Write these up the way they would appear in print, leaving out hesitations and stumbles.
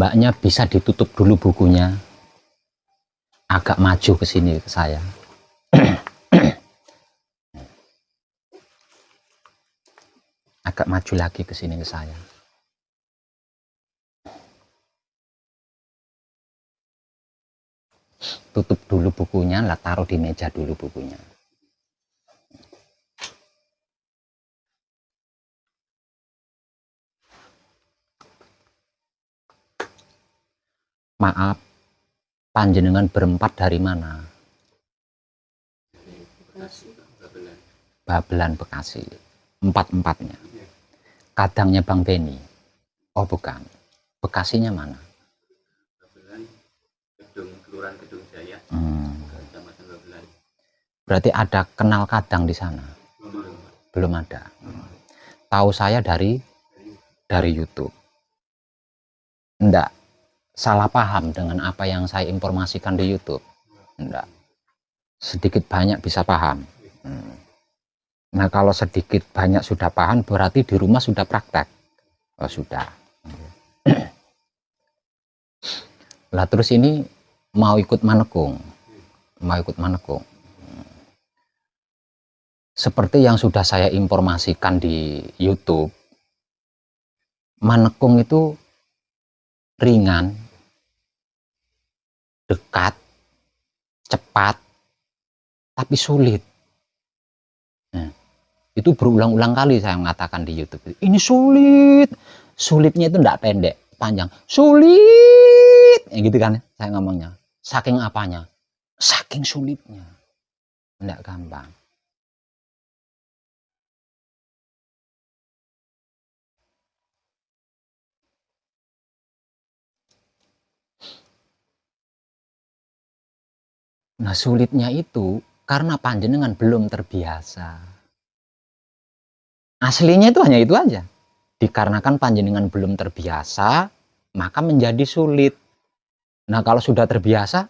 mbaknya bisa ditutup dulu bukunya, agak maju ke sini ke saya. Agak maju lagi ke sini ke saya. Tutup dulu bukunya, lah taruh di meja dulu bukunya. Maaf, panjenengan berempat dari mana? Babelan, Bekasi. Empat-empatnya. Kadangnya Bang Beni? Oh bukan. Bekasinya mana? Babelan, Kelurahan Gedung Jaya. Kecamatan Babelan. Berarti ada kenal kadang di sana? Belum ada. Tahu saya dari YouTube. Enggak. Salah paham dengan apa yang saya informasikan di YouTube? Enggak. Sedikit banyak bisa paham. Nah kalau sedikit banyak sudah paham, berarti di rumah sudah praktek. Oh sudah. Lah terus ini mau ikut manekung. Seperti yang sudah saya informasikan di YouTube, manekung itu ringan, dekat, cepat, tapi sulit. Nah, itu berulang-ulang kali saya mengatakan di YouTube, ini sulit. Sulitnya itu enggak pendek, panjang. Sulit. Ya gitu kan saya ngomongnya. Saking apanya? Saking sulitnya. Enggak gampang. Nah sulitnya itu karena panjenengan belum terbiasa. Aslinya itu hanya itu aja. Dikarenakan panjenengan belum terbiasa, maka menjadi sulit. Nah kalau sudah terbiasa,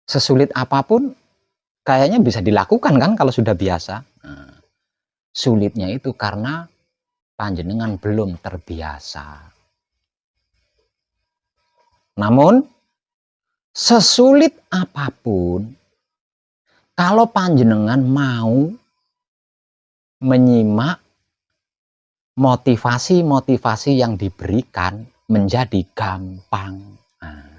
sesulit apapun kayaknya bisa dilakukan kan kalau sudah biasa. Nah, sulitnya itu karena panjenengan belum terbiasa. Namun sesulit apapun, kalau panjenengan mau menyimak motivasi-motivasi yang diberikan, menjadi gampang. Nah,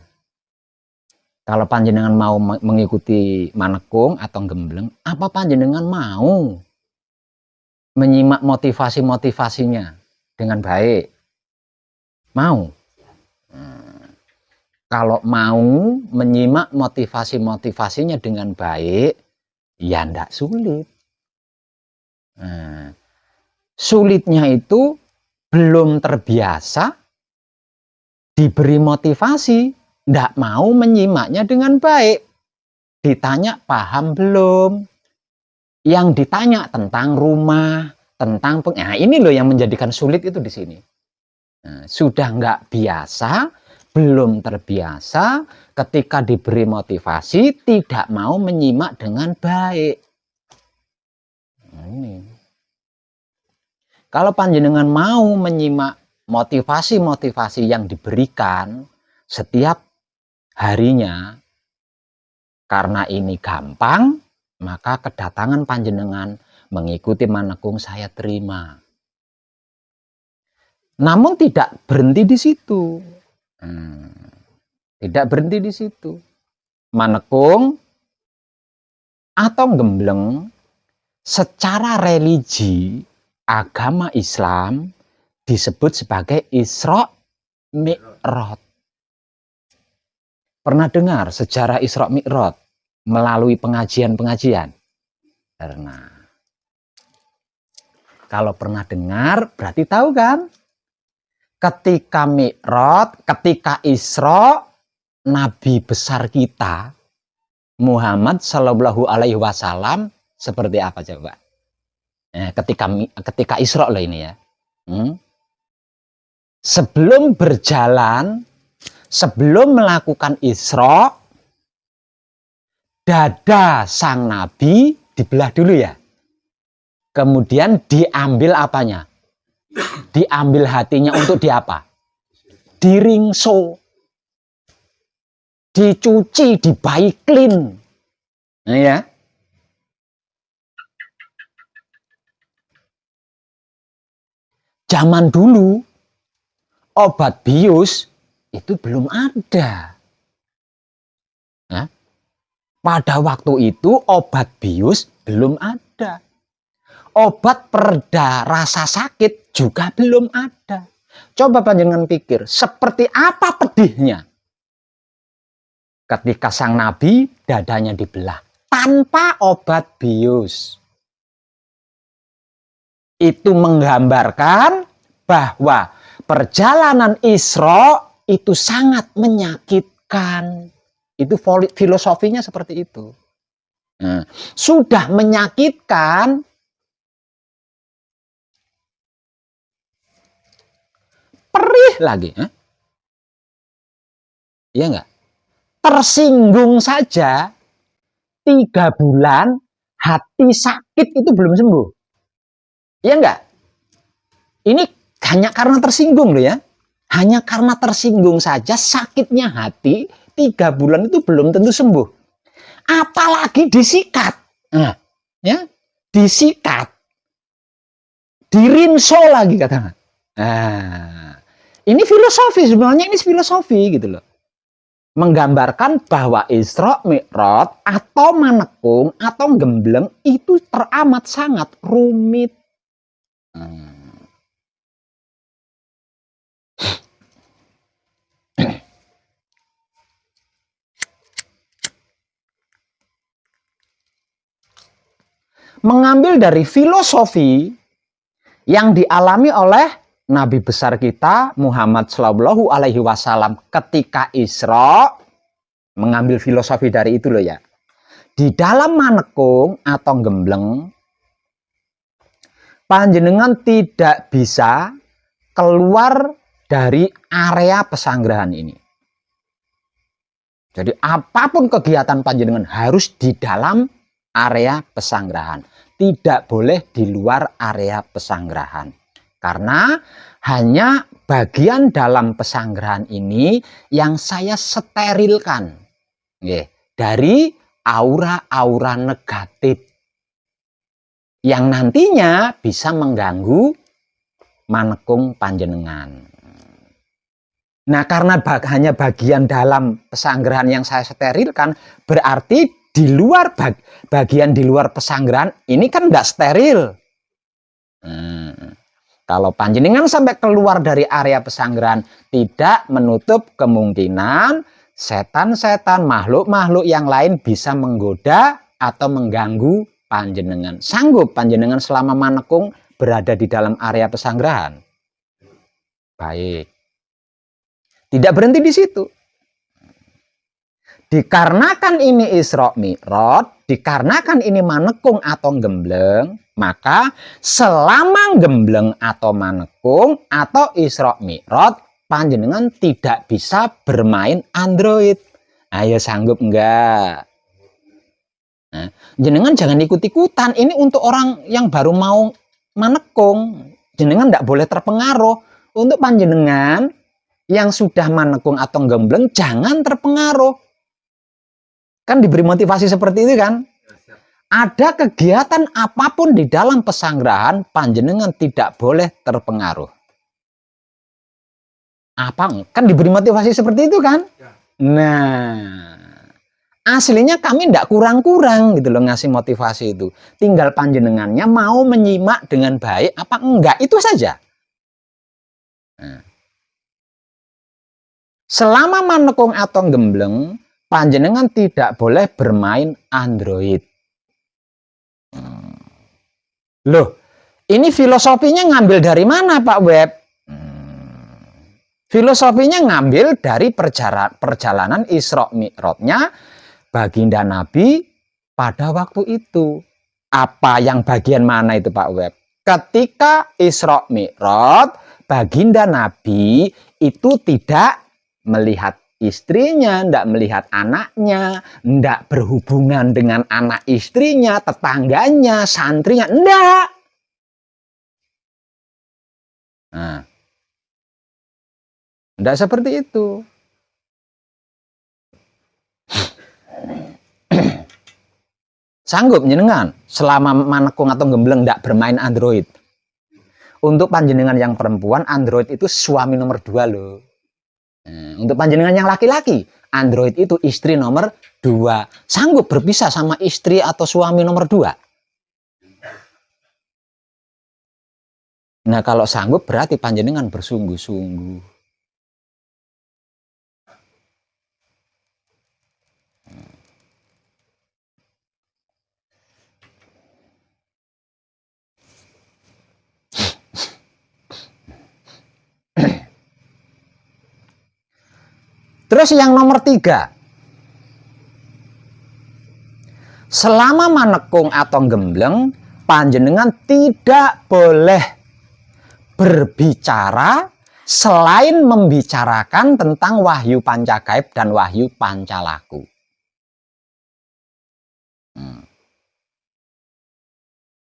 kalau panjenengan mau mengikuti manekung atau gembleng, apa panjenengan mau menyimak motivasi-motivasinya dengan baik? Mau? Kalau mau menyimak motivasi-motivasinya dengan baik, ya ndak sulit. Nah, sulitnya itu belum terbiasa, diberi motivasi, ndak mau menyimaknya dengan baik. Ditanya paham belum? Yang ditanya tentang rumah, tentang nah ini loh yang menjadikan sulit itu di sini. Nah, sudah nggak biasa, belum terbiasa, ketika diberi motivasi tidak mau menyimak dengan baik. Nah, ini. Kalau panjenengan mau menyimak motivasi-motivasi yang diberikan setiap harinya, karena ini gampang, maka kedatangan panjenengan mengikuti manekung saya terima. Namun tidak berhenti di situ. Tidak berhenti di situ. Manekung atau gembleng secara religi agama Islam disebut sebagai Isra Mi'raj. Pernah dengar sejarah Isra Mi'raj melalui pengajian-pengajian? Pernah. Kalau pernah dengar berarti tahu kan? Ketika Mi'raj, ketika Isra, Nabi besar kita Muhammad Shallallahu Alaihi Wasallam seperti apa coba? Ketika Isra loh ini ya. Sebelum berjalan, sebelum melakukan Isra, dada sang Nabi dibelah dulu ya. Kemudian diambil apanya? Diambil hatinya untuk diapa? diringso, dicuci, dibaiklin. Nah, ya. Zaman dulu obat bius itu belum ada. Nah, pada waktu itu obat bius belum ada. Obat pereda rasa sakit juga belum ada. Coba panjenengan pikir, seperti apa pedihnya ketika sang nabi dadanya dibelah tanpa obat bius. Itu menggambarkan bahwa perjalanan Isra itu sangat menyakitkan. Itu filosofinya seperti itu. Nah, sudah menyakitkan, perih lagi. Iya enggak? Tersinggung saja 3 bulan, hati sakit itu belum sembuh. Iya enggak? Ini hanya karena tersinggung loh ya. Hanya karena tersinggung saja sakitnya hati 3 bulan itu belum tentu sembuh. Apalagi disikat. Nah, ya, disikat. Dirinso lagi katanya. Nah, ini filosofi sebenarnya, ini filosofi gitu loh. Menggambarkan bahwa Isra Mi'raj atau manekung atau gembleng itu teramat sangat rumit. Mengambil dari filosofi yang dialami oleh Nabi besar kita Muhammad Shallallahu Alaihi Wasallam ketika Isra, mengambil filosofi dari itu loh ya. Di dalam manekung atau gembleng, panjenengan tidak bisa keluar dari area pesanggerahan ini. Jadi apapun kegiatan panjenengan harus di dalam area pesanggerahan. Tidak boleh di luar area pesanggerahan. Karena hanya bagian dalam pesanggerahan ini yang saya sterilkan dari aura-aura negatif yang nantinya bisa mengganggu manekung panjenengan. Nah, karena hanya bagian dalam pesanggerahan yang saya sterilkan, berarti di luar bagian di luar pesanggerahan ini kan enggak steril. Kalau panjenengan sampai keluar dari area pesanggerahan, tidak menutup kemungkinan setan-setan, makhluk-makhluk yang lain bisa menggoda atau mengganggu panjenengan. Sanggup panjenengan selama manekung berada di dalam area pesanggerahan? Baik. Tidak berhenti di situ. Dikarenakan ini Isra Mi'raj, dikarenakan ini manekung atau gembleng, maka selama gembleng atau manekung atau Isra Mi'raj, panjenengan tidak bisa bermain Android. Ayo sanggup enggak? Nah, jenengan jangan ikut-ikutan. Ini untuk orang yang baru mau manekung. Jenengan enggak boleh terpengaruh. Untuk panjenengan yang sudah manekung atau gembleng, jangan terpengaruh. Kan diberi motivasi seperti itu kan? Ada kegiatan apapun di dalam pesanggerahan, panjenengan tidak boleh terpengaruh. Apa? Kan diberi motivasi seperti itu kan? Nah, aslinya kami tidak kurang-kurang gitu loh ngasih motivasi itu. Tinggal panjenengannya mau menyimak dengan baik apa enggak, itu saja. Nah. Selama manekung atau gembleng, panjenengan tidak boleh bermain Android. Loh, ini filosofinya ngambil dari mana Pak Web? Filosofinya ngambil dari perjalanan Isra Mi'rajnya baginda Nabi pada waktu itu. Apa yang bagian mana itu Pak Web? Ketika Isra Mi'raj, baginda Nabi itu tidak melihat istrinya, tidak melihat anaknya, tidak berhubungan dengan anak istrinya, tetangganya, santrinya, tidak. Nah, Tidak seperti itu. Sanggup jenengan selama manekung atau gembleng tidak bermain Android. Untuk panjenengan yang perempuan, Android itu suami nomor 2 loh. Untuk panjenengan yang laki-laki, Android itu istri nomor 2. Sanggup berpisah sama istri atau suami nomor 2? Nah, kalau sanggup berarti panjenengan bersungguh-sungguh. Terus yang nomor 3, selama manekung atau gembleng, panjenengan tidak boleh berbicara selain membicarakan tentang wahyu pancagaib dan wahyu pancalaku.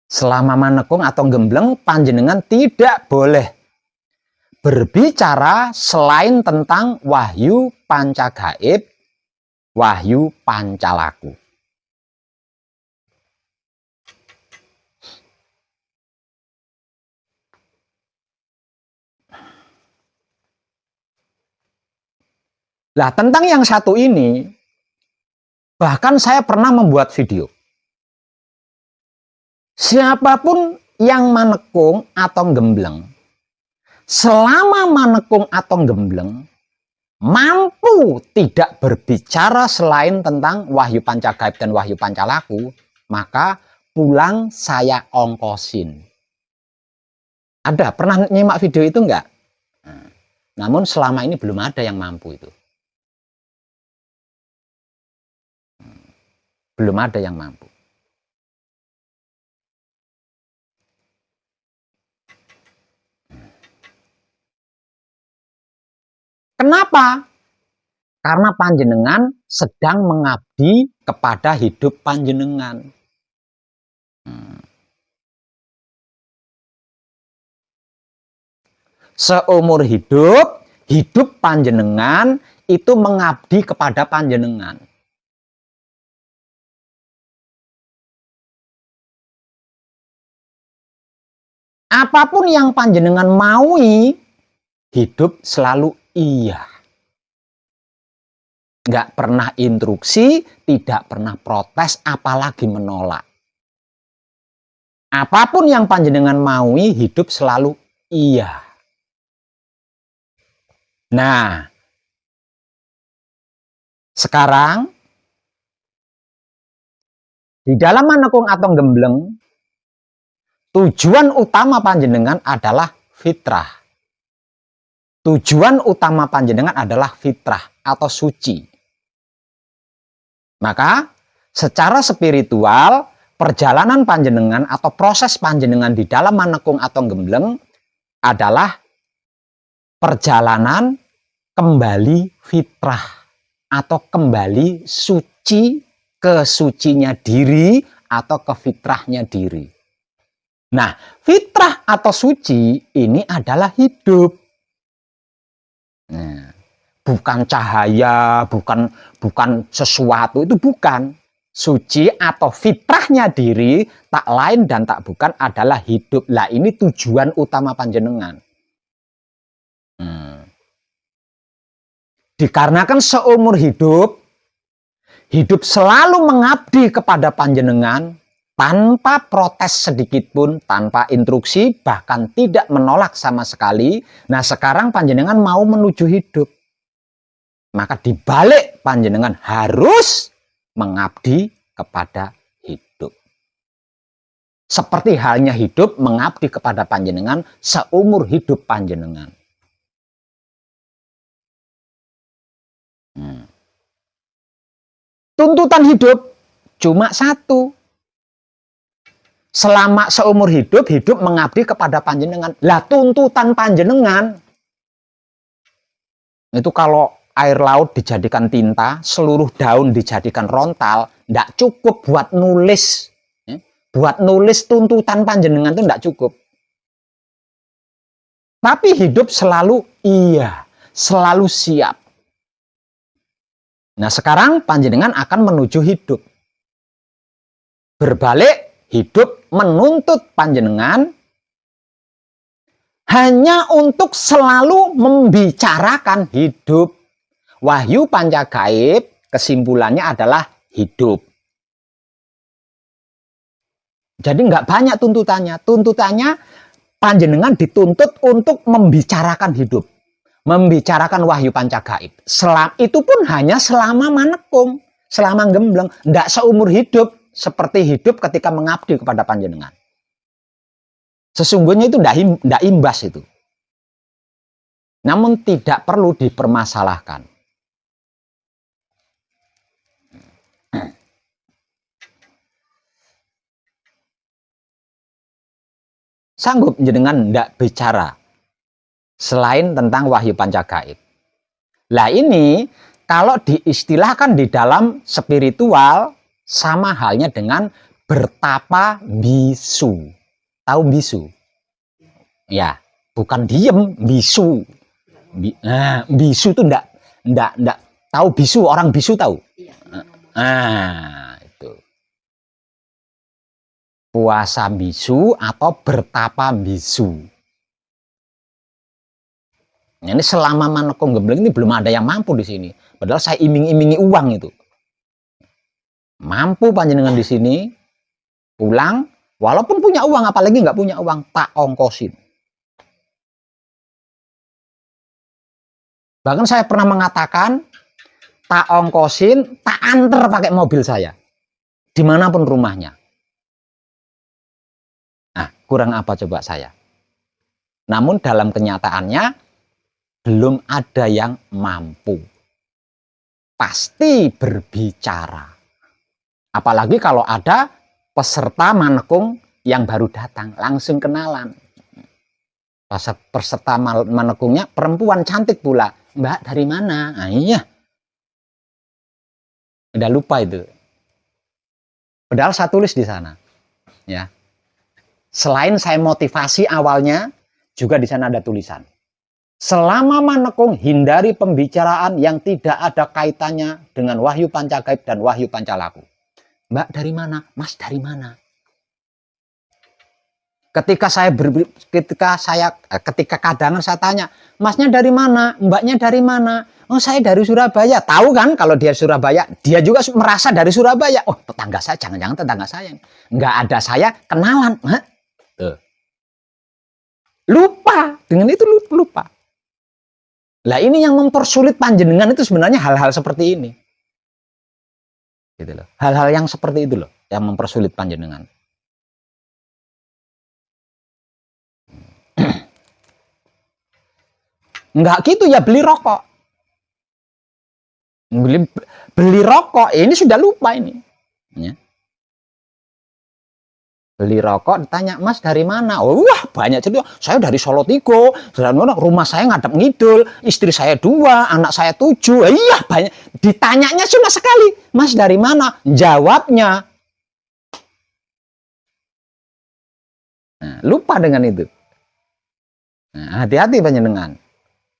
Selama manekung atau gembleng, panjenengan tidak boleh berbicara selain tentang wahyu pancagaib, wahyu pancalaku. Nah, tentang yang satu ini, bahkan saya pernah membuat video. Siapapun yang manekung atau gembleng, selama manekung atau gembleng, mampu tidak berbicara selain tentang wahyu pancagaib dan wahyu pancalaku, maka pulang saya ongkosin. Ada, pernah nyimak video itu enggak? Namun selama ini belum ada yang mampu itu. Belum ada yang mampu. Kenapa? Karena panjenengan sedang mengabdi kepada hidup panjenengan. Seumur hidup, hidup panjenengan itu mengabdi kepada panjenengan. Apapun yang panjenengan maui, hidup selalu iya. Nggak pernah instruksi, tidak pernah protes, apalagi menolak. Apapun yang panjenengan maui, hidup selalu iya. Nah, sekarang di dalam manekung atau gembleng, tujuan utama panjenengan adalah fitrah. Tujuan utama panjenengan adalah fitrah atau suci. Maka secara spiritual, perjalanan panjenengan atau proses panjenengan di dalam manekung atau gembleng adalah perjalanan kembali fitrah atau kembali suci ke sucinya diri atau ke fitrahnya diri. Nah, fitrah atau suci ini adalah hidup. Nah, bukan cahaya, bukan sesuatu, itu bukan. Suci atau fitrahnya diri tak lain dan tak bukan adalah hidup. Lah, ini tujuan utama panjenengan. Dikarenakan seumur hidup selalu mengabdi kepada panjenengan tanpa protes sedikit pun, tanpa instruksi, bahkan tidak menolak sama sekali. Nah, sekarang panjenengan mau menuju hidup. Maka dibalik panjenengan harus mengabdi kepada hidup. Seperti halnya hidup mengabdi kepada panjenengan seumur hidup panjenengan. Tuntutan hidup cuma satu. Selama seumur hidup mengabdi kepada panjenengan. Lah, tuntutan panjenengan itu kalau air laut dijadikan tinta, seluruh daun dijadikan rontal, tidak cukup buat nulis. Buat nulis tuntutan panjenengan itu tidak cukup. Tapi hidup selalu iya. selalu siap. Nah, sekarang panjenengan akan menuju hidup. Berbalik, hidup menuntut panjenengan hanya untuk selalu membicarakan hidup. Wahyu Pancagaib kesimpulannya adalah hidup. Jadi nggak banyak tuntutannya. Tuntutannya panjenengan dituntut untuk membicarakan hidup. Membicarakan Wahyu Pancagaib. Itu pun hanya selama manekung, selama gembleng. Nggak seumur hidup, seperti hidup ketika mengabdi kepada panjenengan. Sesungguhnya itu nggak imbas itu. Namun tidak perlu dipermasalahkan. Sanggup jenengan ndak bicara selain tentang Wahyu Pancagaib. Lah ini kalau diistilahkan di dalam spiritual sama halnya dengan bertapa bisu. Tahu bisu? Ya, bukan diem, bisu. Bisu itu ndak tahu bisu, orang bisu tahu? Itu. Puasa bisu atau bertapa bisu. Ini selama manekung gembleng ini belum ada yang mampu di sini. Padahal saya iming-imingi uang itu. Mampu panjenengan di sini pulang, walaupun punya uang, apalagi nggak punya uang, tak ongkosin. Bahkan saya pernah mengatakan, tak ongkosin, tak anter pakai mobil saya, dimanapun rumahnya. Nah, kurang apa coba saya? Namun dalam kenyataannya, belum ada yang mampu. Pasti berbicara. Apalagi kalau ada peserta manekung yang baru datang, langsung kenalan. Peserta manekungnya perempuan cantik pula. Mbak, dari mana? Nah, iya. Udah lupa itu. Padahal saya tulis di sana. Ya. Selain saya motivasi awalnya, juga di sana ada tulisan. Selama manekung, hindari pembicaraan yang tidak ada kaitannya dengan Wahyu Pancagaib dan Wahyu Pancalaku. Mbak, dari mana? Mas, dari mana? Ketika kadangan saya tanya, Masnya dari mana? Mbaknya dari mana? Oh, saya dari Surabaya. Tahu kan kalau dia Surabaya, dia juga merasa dari Surabaya. Oh, tetangga saya, jangan-jangan tetangga saya. Nggak ada saya, kenalan. Tuh. Lupa, dengan itu lupa. Lah ini yang mempersulit panjenengan itu sebenarnya hal-hal seperti ini. Gitu loh. Hal-hal yang seperti itu loh, yang mempersulit panjenengan. Enggak gitu ya, beli rokok. Beli rokok, ini sudah lupa ini. Ya. Beli rokok, ditanya, Mas dari mana? Oh, wah banyak cerita. Saya dari Solo Tigo, rumah saya ngadep ngidul, istri saya 2, anak saya 7. Iya banyak. Ditanyanya cuma sekali, Mas dari mana? Jawabnya. Nah, lupa dengan itu. Nah, hati-hati panjenengan.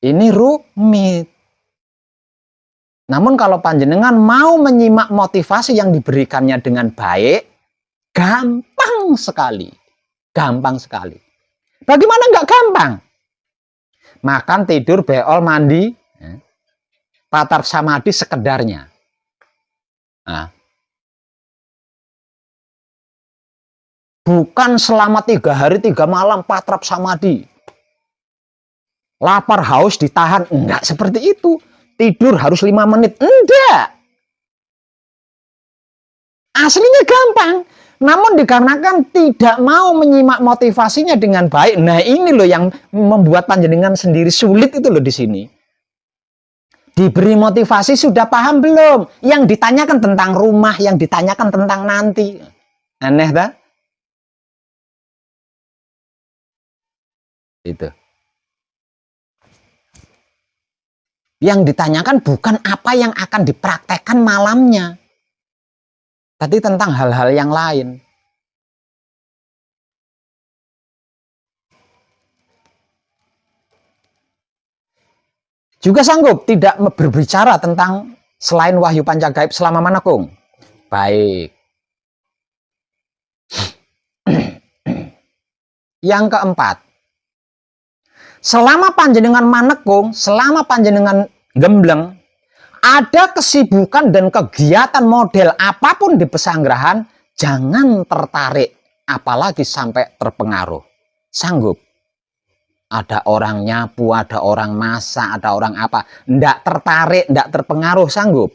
Ini rumit. Namun kalau panjenengan mau menyimak motivasi yang diberikannya dengan baik, gampang sekali. Gampang sekali. Bagaimana nggak gampang? Makan, tidur, beol, mandi, tatar samadhi sekedarnya. Nah. Bukan selama 3 hari 3 malam patrap samadhi. Lapar haus ditahan. Enggak seperti itu. Tidur harus 5 menit. Enggak. Aslinya gampang. Namun dikarenakan tidak mau menyimak motivasinya dengan baik. Nah ini loh yang membuat panjenengan sendiri sulit itu loh di sini. Diberi motivasi sudah paham belum? Yang ditanyakan tentang rumah, yang ditanyakan tentang nanti. Aneh tak? Itu. Yang ditanyakan bukan apa yang akan dipraktekkan malamnya. Tapi tentang hal-hal yang lain. Juga sanggup tidak berbicara tentang selain wahyu panca gaib selama mana, Kung? Baik. Yang keempat, selama panjenengan manekung, selama panjenengan gembleng, ada kesibukan dan kegiatan model apapun di pesanggrahan, jangan tertarik, apalagi sampai terpengaruh. Sanggup. Ada orang nyapu, ada orang masak, ada orang apa. Nggak tertarik, nggak terpengaruh, sanggup.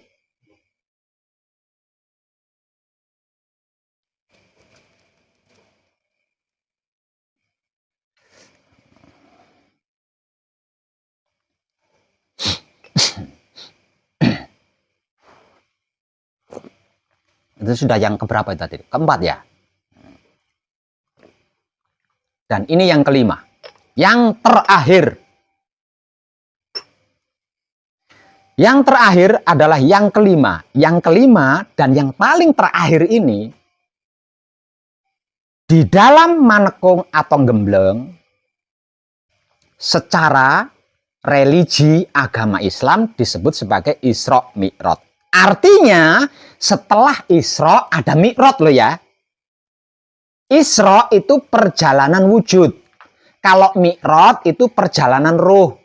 Itu sudah yang keberapa tadi? Keempat ya. Dan ini yang kelima. Yang terakhir. Yang terakhir adalah yang kelima. Yang kelima dan yang paling terakhir ini, di dalam manekung atau gembleng, secara religi agama Islam disebut sebagai Isra Mi'raj. Artinya setelah Isra ada Mi'raj loh ya. Isra itu perjalanan wujud. Kalau Mi'raj itu perjalanan ruh.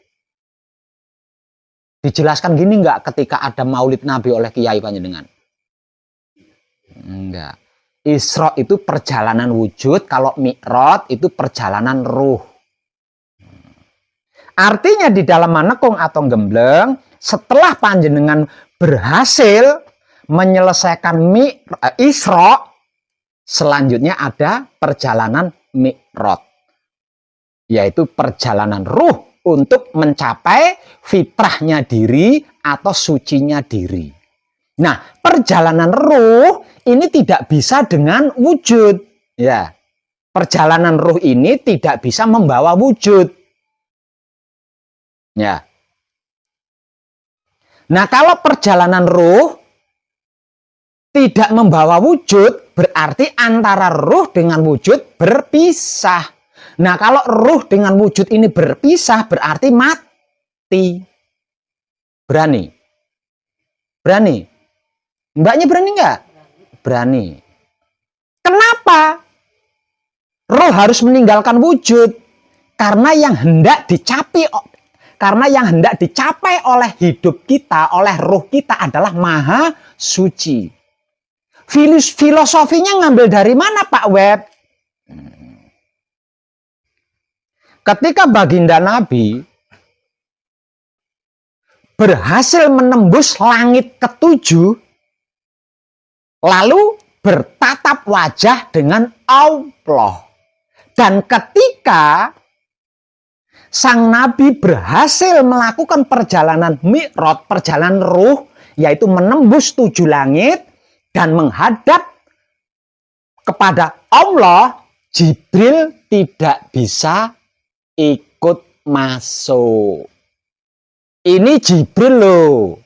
Dijelaskan gini nggak ketika ada maulid Nabi oleh Kiai panjenengan? Enggak. Isra itu perjalanan wujud, kalau Mi'raj itu perjalanan ruh. Artinya di dalam manekung atau gembleng, setelah panjenengan berhasil menyelesaikan Isra, selanjutnya ada perjalanan Mi'raj. Yaitu perjalanan ruh untuk mencapai fitrahnya diri atau sucinya diri. Nah, perjalanan ruh ini tidak bisa dengan wujud. Ya, perjalanan ruh ini tidak bisa membawa wujud. Ya. Nah, kalau perjalanan ruh tidak membawa wujud, berarti antara ruh dengan wujud berpisah. Nah, kalau ruh dengan wujud ini berpisah, berarti mati. Berani? Berani? Mbaknya berani nggak? Berani. Kenapa? Roh harus meninggalkan wujud. Karena yang hendak dicapai oleh hidup kita, oleh ruh kita adalah maha suci. Filosofinya ngambil dari mana, Pak Web? Ketika baginda Nabi berhasil menembus langit ketujuh, lalu bertatap wajah dengan Allah. Dan ketika sang Nabi berhasil melakukan perjalanan Mi'raj, perjalanan ruh, yaitu menembus 7 langit dan menghadap kepada Allah, Jibril tidak bisa ikut masuk. Ini Jibril loh.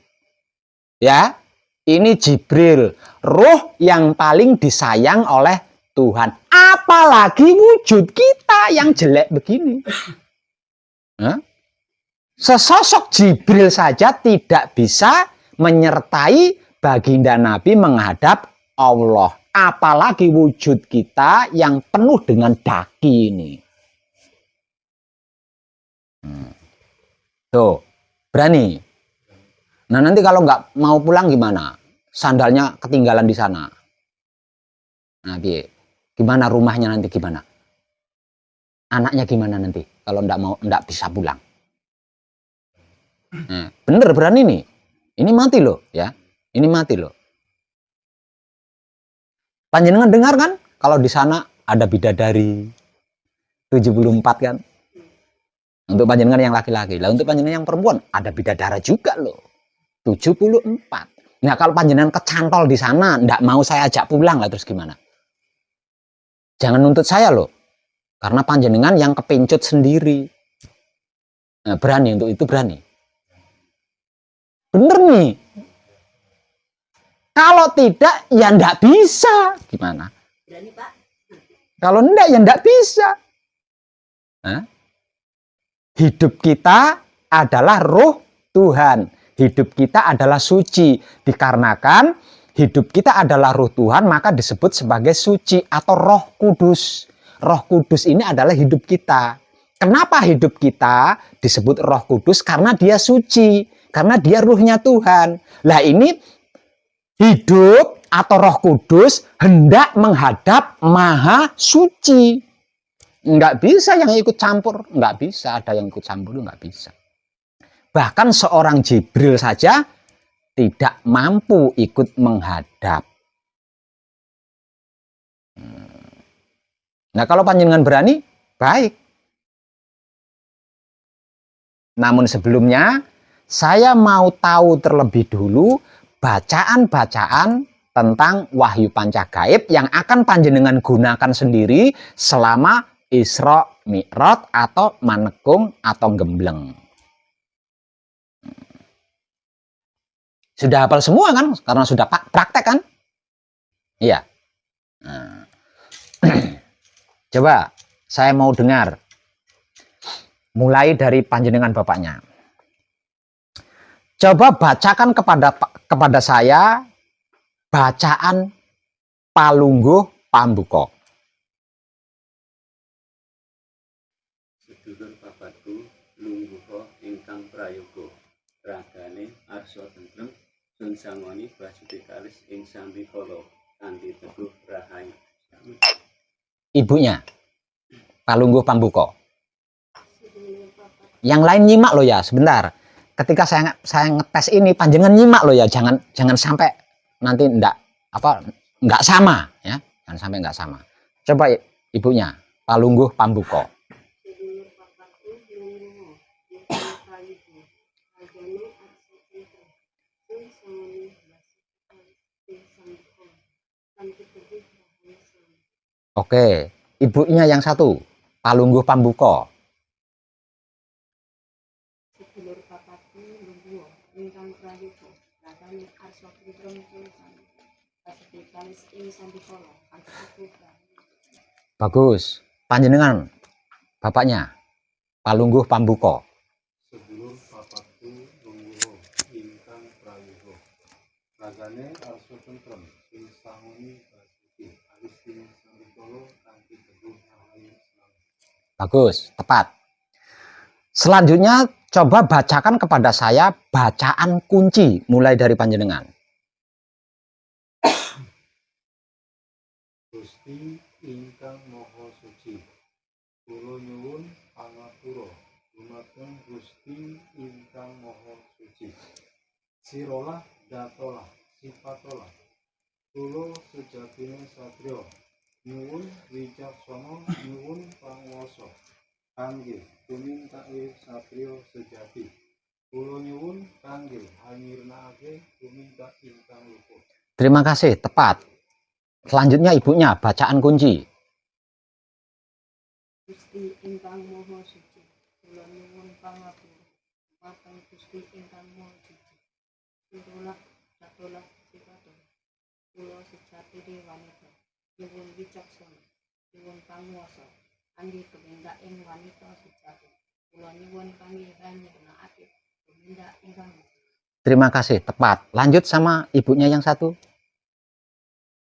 Ya, ini Jibril, ruh yang paling disayang oleh Tuhan. Apalagi wujud kita yang jelek begini. Sesosok Jibril saja tidak bisa menyertai baginda Nabi menghadap Allah. Apalagi wujud kita yang penuh dengan daki ini. Tuh, berani. Nah, nanti kalau nggak mau pulang gimana? Sandalnya ketinggalan di sana. Nah, gimana rumahnya nanti gimana? Anaknya gimana nanti kalau nggak bisa pulang? Nah, bener berani nih. Ini mati loh, ya. Ini mati loh. Panjenengan dengar kan? Kalau di sana ada bidadari 74 kan? Untuk panjenengan yang laki-laki. Lah untuk panjenengan yang perempuan ada bidadara juga loh. 74. Nah, kalau panjenengan kecantol di sana, nggak mau saya ajak pulang lah, terus gimana? Jangan nuntut saya loh. Karena panjenengan yang kepincut sendiri. Nah, berani untuk itu, berani. Bener nih. Kalau tidak, ya nggak bisa. Gimana? Berani, Pak. Kalau enggak, ya nggak bisa. Hidup kita adalah ruh Tuhan. Hidup kita adalah suci. Dikarenakan hidup kita adalah roh Tuhan, maka disebut sebagai suci atau Roh Kudus. Roh Kudus ini adalah hidup kita. Kenapa hidup kita disebut Roh Kudus? Karena dia suci. Karena dia ruhnya Tuhan. Lah ini hidup atau Roh Kudus hendak menghadap Maha Suci. Enggak bisa yang ikut campur. Enggak bisa ada yang ikut campur, enggak bisa. Bahkan seorang Jibril saja tidak mampu ikut menghadap. Nah kalau panjenengan berani, baik. Namun sebelumnya, saya mau tahu terlebih dulu bacaan-bacaan tentang Wahyu Pancagaib yang akan panjenengan gunakan sendiri selama Isra Mi'raj atau manekung atau gembleng. Sudah hafal semua kan? Karena sudah praktek kan? Iya. Nah. Coba saya mau dengar. Mulai dari panjenengan bapaknya. Coba bacakan kepada saya bacaan Palungguh Pambuka. Sedulur bapakku lungguha ingkang prayoga. Ragane arsa tentrem sun sangoni basuti kalis ing sambikala kanthi teguh rahayu. Ibunya Palungguh Pambuka. Yang lain nyimak loh ya, sebentar. Ketika saya ngetes ini panjenengan nyimak loh ya, jangan sampai nanti enggak sama ya, jangan sampai enggak sama. Coba ibunya Palungguh Pambuka. Oke, ibunya yang satu Palungguh Pambuka. Sedulur papaku lungguh ingkang prayoga. Ragane arsa tentrem basuti kalis ing sambikala kanthi teguh rahayu. Bagus. Panjenengan bapaknya Palungguh Pambuka. Sedulur bapakku lungguh ingkang prayoga. Ragane arsa tentrem ing sangoni basuti kalis ing sambikala kanthi teguh rahayu. Bagus, tepat. Selanjutnya coba bacakan kepada saya bacaan kunci mulai dari panjenengan. Gusti ingkang Maha Suci, kula nyuwun pangapura dumateng Gusti ingkang Maha Suci. Sirolah datolah sipatolah, kula sejatine satriya, nyuwun wicaksana, nyuwun panguwasa, kangge tumintake satriya sejati. Kula nyuwun kangge hanyirnakake tumintak ingkang luput. Terima kasih, tepat. Selanjutnya ibunya bacaan kunci. Gusti ingkang Maha Suci, kula nyuwun pangapura dumateng Gusti ingkang Maha Suci. Sirolah datolah sipatolah, kula sejatine wanita, nyuwun wicaksana, nyuwun panguwasa, kangge tumindak ing wanita sejati. Kula nyuwun kangge hanyirnakake tumindak ingkang luput. Terima kasih, tepat. Lanjut sama ibunya yang satu.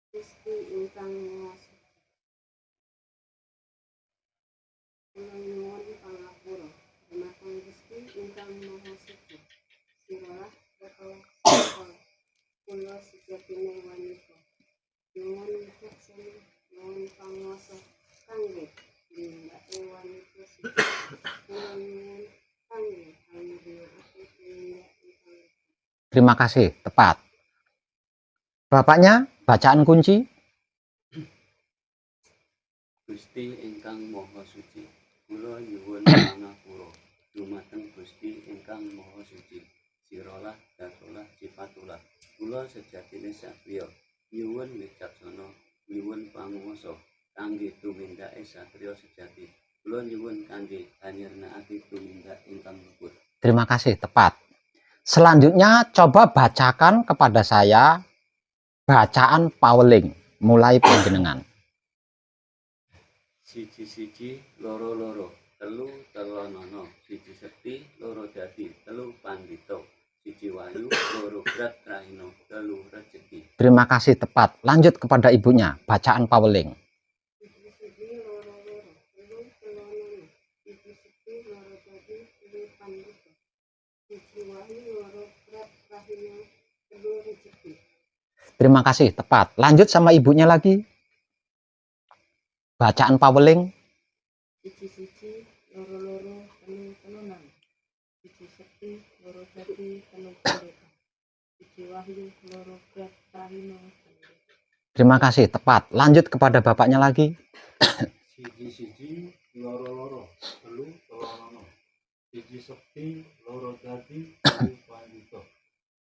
Gusti ingkang Maha Suci, kula nyuwun pangapura dumateng Gusti ingkang Maha Suci. Sirolah datolah sipatolah, kula sejatine wanita, nyuwun wicaksana, nyuwun panguwasa, kangge tumindak ing wanita sejati. Kula nyuwun kangge hanyirnakake tumindak ingkang luput. Terima kasih, tepat. Bapaknya bacaan kunci. Gusti ingkang Maha Suci, kula nyuwun pangapura dumateng Gusti ingkang Maha Suci. Sirolah datolah sipatolah, kula sejatine satriya, nyuwun wicaksana, nyuwun panguwasa, kangge tumindake satriya sejati. Kula nyuwun kangge hanyirnakake tumindak ingkang luput. Terima kasih, tepat. Selanjutnya coba bacakan kepada saya bacaan Pauling mulai panjenengan. Siji-siji loro-loro, telu telonono, siji sekti loro dadi, telu telu pandito, siji wahyu, loro grat rahino, telu rezeki. Terima kasih, tepat. Lanjut kepada ibunya. Bacaan paweling. Siji-siji loro-loro, telu telonono, siji sepi loro dadi, telu pandito, siji wahyu loro grat rahino, telu rezeki. Terima kasih, tepat. Lanjut sama ibunya lagi. Bacaan paweling. Siji-siji loro-loro, telu telonan, siji sepi loro dadi, telu pandito, siji wahyu loro grat rahino, telu rezeki. Terima kasih, tepat. Lanjut kepada bapaknya lagi. Siji-siji loro-loro, telu telonono, siji sepi loro dadi, telu pandito,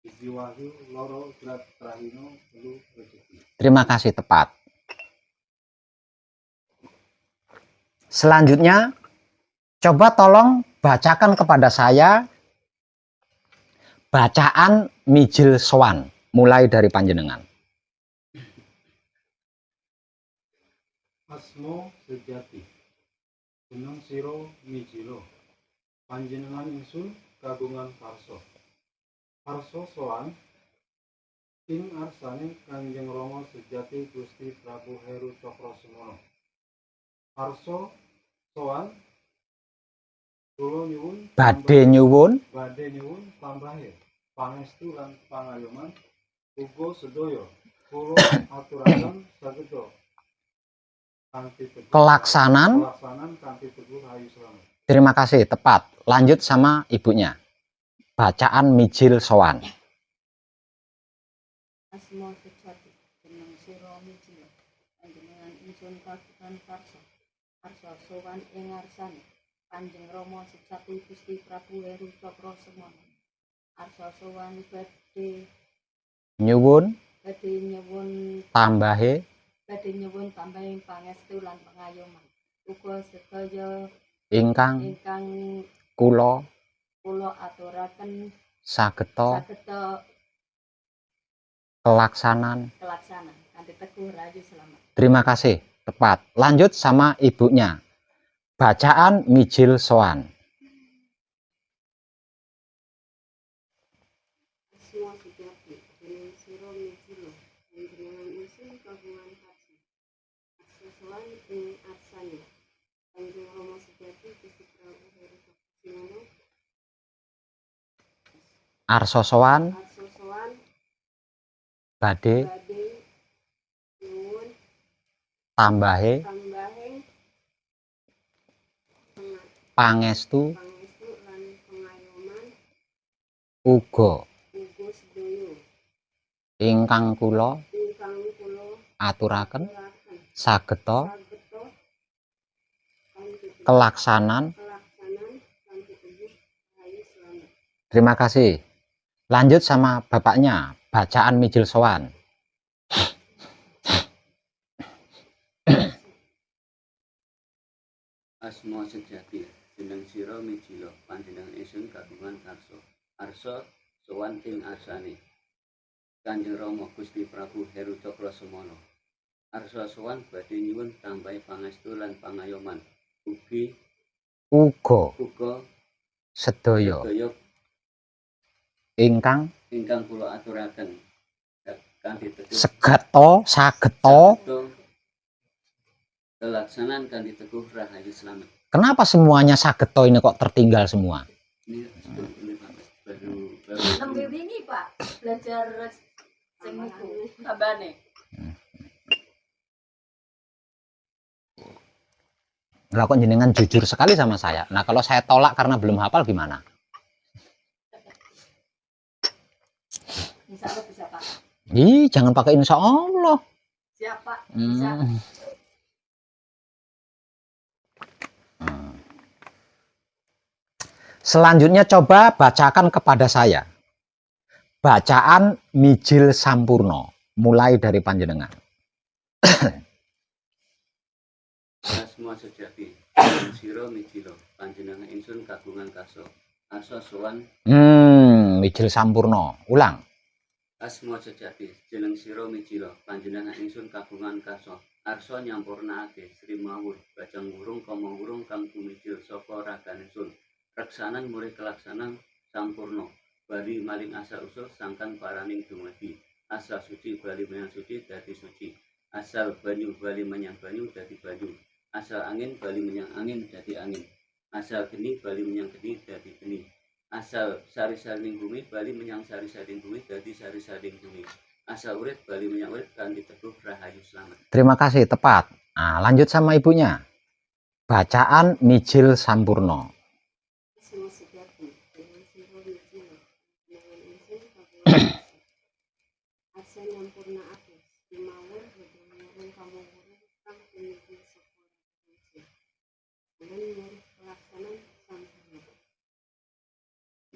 siji wahyu loro grat rahino, telu rezeki. Terima kasih, tepat. Selanjutnya, coba tolong bacakan kepada saya bacaan Mijil Sowan, mulai dari panjenengan. Asmo sejati, jeneng siro mijilo, panjenengan ingsun kagungan karso. Karso sowan, ing arsane Kanjeng Rama sejati Gusti Prabu Heru Cokrosemono. Karso sowan, kula nyuwun Badhe nyuwun tambahe pangestu lan pangayoman uga sedaya kula aturaken sageda kanthi teguh Kelaksanan. kanthi teguh rahayu slamet. Terima kasih, tepat. Lanjut sama ibunya. Bacaan Mijil Sowan. Asma sejati, jeneng sira mijilo, panjenengan ingsun kagungan karso. Karso sowan ing ngarsane Kanjeng Rama sejati Gusti Prabu Heru Cokrosemono. Arsa sowan badhe Nyuwun tambahe tambahe tambahing pangestu lan pangayoman. Uga sedaya ingkang ingkang kula kula aturaken sageta sageta kelaksanan. kelaksanan kanthi teguh rahayu slamet. Terima kasih, tepat. Lanjut sama ibunya. Bacaan Mijil Sowan. Asma sejati, jeneng sira mijilo, panjenengan ingsun kagungan karso. Arsa sowan ing arsane Kanjeng Rama sejati Gusti Prabu Heru Cokrosemono. Arsa sowan Arsa sowan badhe badhe nyuwun tambahe tambahing pangestu pangestu lan pengayoman uga uga sedaya ingkang kula ingkang kula aturaken aturaken sageta sageta kanthi kelaksanan. kelaksanan kanthi teguh rahayu slamet. Terima kasih. Lanjut sama bapaknya. Bacaan Mijil Sowan. Asma sejati, jeneng sira mijilo, panjenengan ingsun kagungan karso. Arsa sowan ing arsane Kanjeng Rama Gusti Prabu Heru Cokrosemono. Arsa sowan badhe nyuwun tambahi pangestu lan pangayoman. Uga Sedaya sedaya ingkang ingkang kula aturaken kanthi teguh sageta kelaksanan kanthi teguh rahayu slamet. Kenapa semuanya sageta ini kok tertinggal semua? Ini baru Nembe wingi Pak belajar sing niku tambane. Lah kok jenengan jujur sekali sama saya. Nah, kalau saya tolak karena belum hafal gimana? Insya Allah bisa Pak. Ih, jangan pakai insya Allah. Siap Pak, bisa. Selanjutnya coba bacakan kepada saya. Bacaan Mijil Sampurno. Mulai dari panjenengan. Asma sejati, jeneng sira mijilo, panjenengan ingsun kagungan karso. Arsa sowan Mijil Sampurno. Ulang. asma sejati, jeneng sira mijilo, panjenengan ingsun kagungan karso. Arsa nyampurnakake Sri Mawur, bajang wurung kama wurung kang tumijil saka raganing sun. Reksanan muri kelaksanan sampurno bali maring asal usul sangkan paraning dumadi asal suci bali menyang suci dadi suci asal banyu bali menyang banyu dadi banyu asal angin bali menyang angin dadi angin asal geni bali menyang geni dadi geni asal sari-saring bumi bali menyang sari-saring bumi dadi sari-saring bumi asal urip bali menyang urip kanthi teguh rahayu slamet. Terima kasih, tepat. Nah, lanjut sama ibunya. Bacaan Mijil Sampurno. Asma sejati dengan siro mijil dengan insun kabur asa nyampurna apes dimawur bedemurung kamu guru kang pemikir sekolah kunci dan nyari pelaksanaan sampurna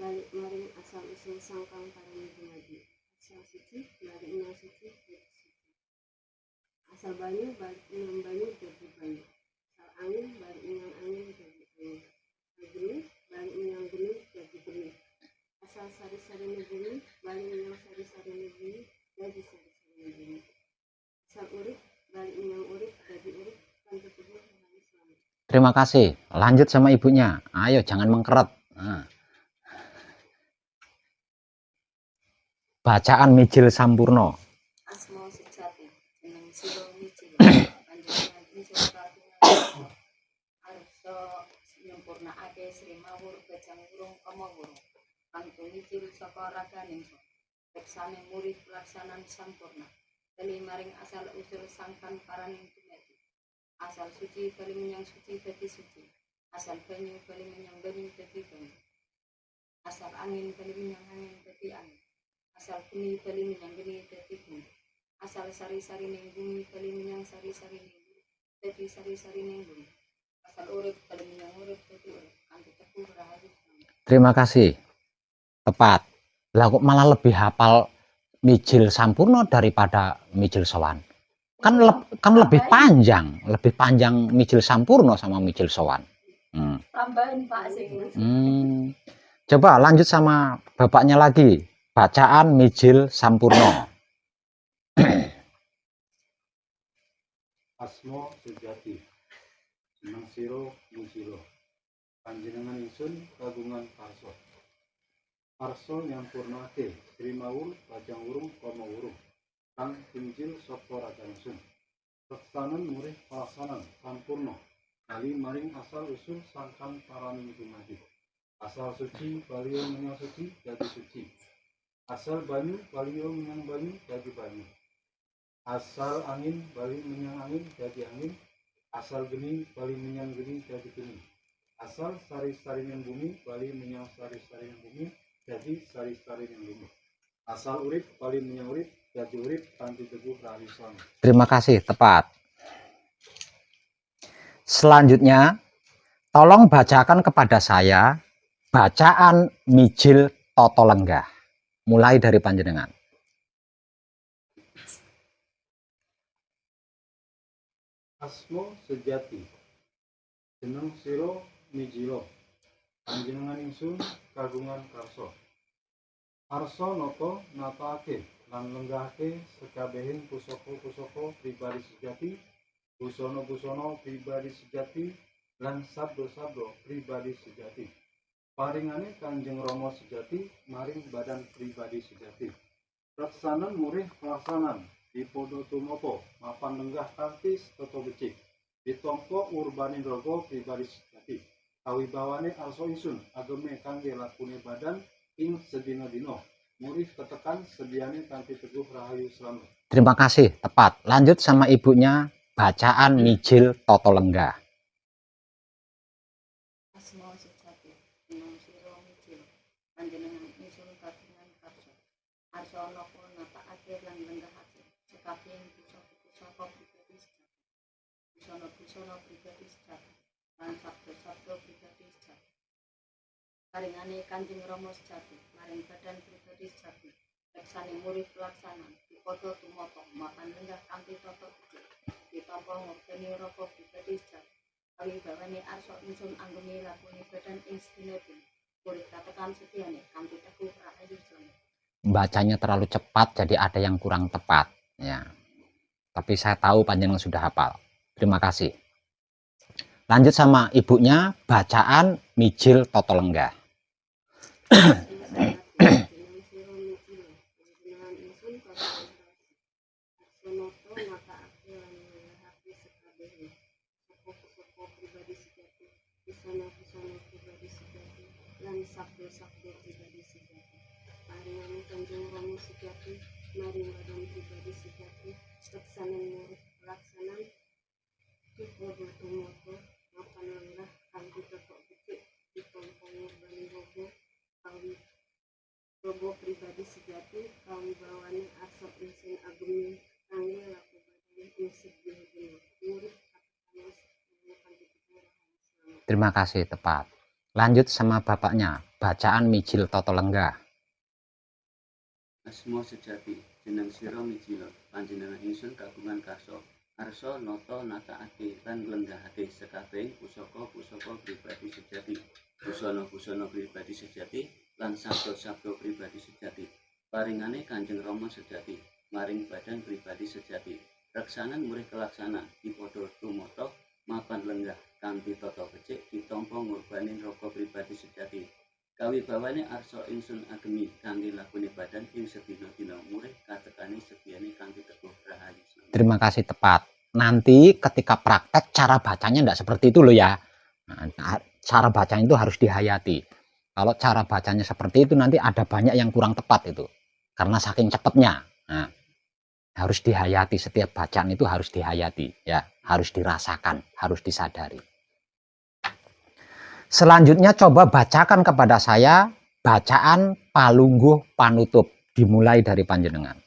balik maring asal usul sangkang paring dumadi asal suci balik menyang suci jadi suci asal banyu balik menyang banyu jadi banyu asal angin balik menyang angin jadi angin asal geni balik menyang geni jadi geni asal sari-sari geni balik menyang sari-sari geni jadi sari-sari geni asal urip balik menyang urip jadi urip kanthi teguh rahayu slamet. Terima kasih. Lanjut sama ibunya. Ayo, jangan mengkeret. Nah. Bacaan Mijil Sampurno. Asma sejati jeneng sira mijil panjenengan insun kagungan arsa nyempurnakake Sri Mawur Bajang Wurung Kama Wurung kang tumijil saka raganing peksane murid pelaksanaan sampurna dene maring asal usul sangkan paraning dumadi asal suci bali menyang suci dadi suci asal banyu bali menyang banyu dadi banyu asal angin bali menyang angin dadi angin asal geni bali menyang geni dadi geni asal sari-sari ning bumi bali menyang sari-sari ning bumi dadi sari-sari ning bumi asal urip bali menyang urip dadi urip kanthi teguh rahayu slamet. Terima kasih. Tepat. Lah kok malah lebih hafal Mijil Sampurno daripada Mijil Sowan? Kan lebih panjang Mijil Sampurno sama Mijil Sowan. Tambahin Pak sing Coba lanjut sama bapaknya lagi. Bacaan Mijil Sampurno. Asma sejati jeneng siro mijilo panjenengan insun kagungan karso karso nyampurnake Sri Mawur Bajang Wurung Kama Wurung kang pinjil saka raganing sun leksanen murih pelaksanan sampurno bali maring asal usul sangkan paraning dumadi asal suci baliyo menyang suci dadi suci asal banyu baliyo menyang banyu dadi banyu asal angin bali menyang angin dadi angin asal geni bali menyang geni dadi geni asal sari-sari ning bumi bali menyang sari-sari ning bumi dadi sari-sari ning bumi asal urip bali menyang urip dadi urip kanthi teguh rahayu slamet. Terima kasih, tepat. Selanjutnya, tolong bacakan kepada saya bacaan Mijil Toto Lenggah. Mulai dari panjenengan. Asma sejati jeneng siro mijilo panjenengan insun kagungan karso karso noto natake lan lenggahake sekabehing pusaka-pusaka pribadi sejati busana-busana pribadi sejati lan sabdo-sabdo pribadi sejati paringane Kanjeng Rama sejati maring badan pribadi sejati reksanen murih pelaksanan dipodo tumopo mapan lenggah kanthi tata becik ditampa urbaning raga pribadi sejati kawibawane arsa insun ageme kangge lakune badan ing sedina-dina murih ketekan sediane kanthi teguh rahayu slamet. Terima kasih, tepat. Lanjut sama ibunya, bacaan Mijil Toto Lenggah. asma sejati jeneng sira mijil panjenengan insun kagungan karso arsa napa natakake lan lenggahake sekabehing pusaka-pusaka pribadi sejati busana-busana pribadi sejati lan sabda-sabda pribadi sejati paringane Kanjeng Rama sejati maring badan pribadi sejati leksane murid pelaksanaan dipodo tumata makan lenggah kanthi tata becik ditampa ngopeni raka pribadi sejati kawibawane arsa insun anggone lakune badan ing sedina-dina murid katekan setiane kanthi teguh rahayu slamet. Bacanya terlalu cepat, jadi ada yang kurang tepat. Ya. Tapi saya tahu panjenengan sudah hafal. Terima kasih. Lanjut sama ibunya, bacaan Mijil Toto Lenggah. abdo pribadi sejati. Paringane Kanjeng Rama sejati, maring badan pribadi sejati, laksanan murid pelaksanaan, dipodo tumoto, mapan lenggah, kanthi tetok becik, ditompong ngurbani robo, kawi robo pribadi sejati, kawi bawane arsa insin agemi, kangge laku badan insik guna-guna, murid katakanus, kanthi teguh selama. Terima kasih, tepat. Lanjut sama bapaknya, bacaan Mijil Toto Lenggah. Asma sejati, jeneng sira mijila, panjenengan ingsun kagungan karsa, arsa nata natakake lan nglenggahake sekabehing pusaka-pusaka pribadi sejati, busana-busana pribadi sejati lan sabda-sabda pribadi sejati. Paringane Kanjeng Rama sejati, maring badan pribadi sejati, reksanan murih kelaksana, dipodo tumata, mapan lenggah, kanthi tata becik, ditampa ngurbani raga pribadi sejati. Kawi bawane arsa ingsun agemi, kangge lakune badan ing sedina-dina murih katekane sediane kanthi teguh rahayu. Terima kasih, tepat. Nanti ketika praktek cara bacanya tidak seperti itu loh ya. Nah, cara bacanya itu harus dihayati. Kalau cara bacanya seperti itu nanti ada banyak yang kurang tepat itu. Karena saking cepatnya. Nah, harus dihayati, setiap bacaan itu harus dihayati ya, harus dirasakan, harus disadari. Selanjutnya coba bacakan kepada saya bacaan Palungguh Panutup, dimulai dari panjenengan.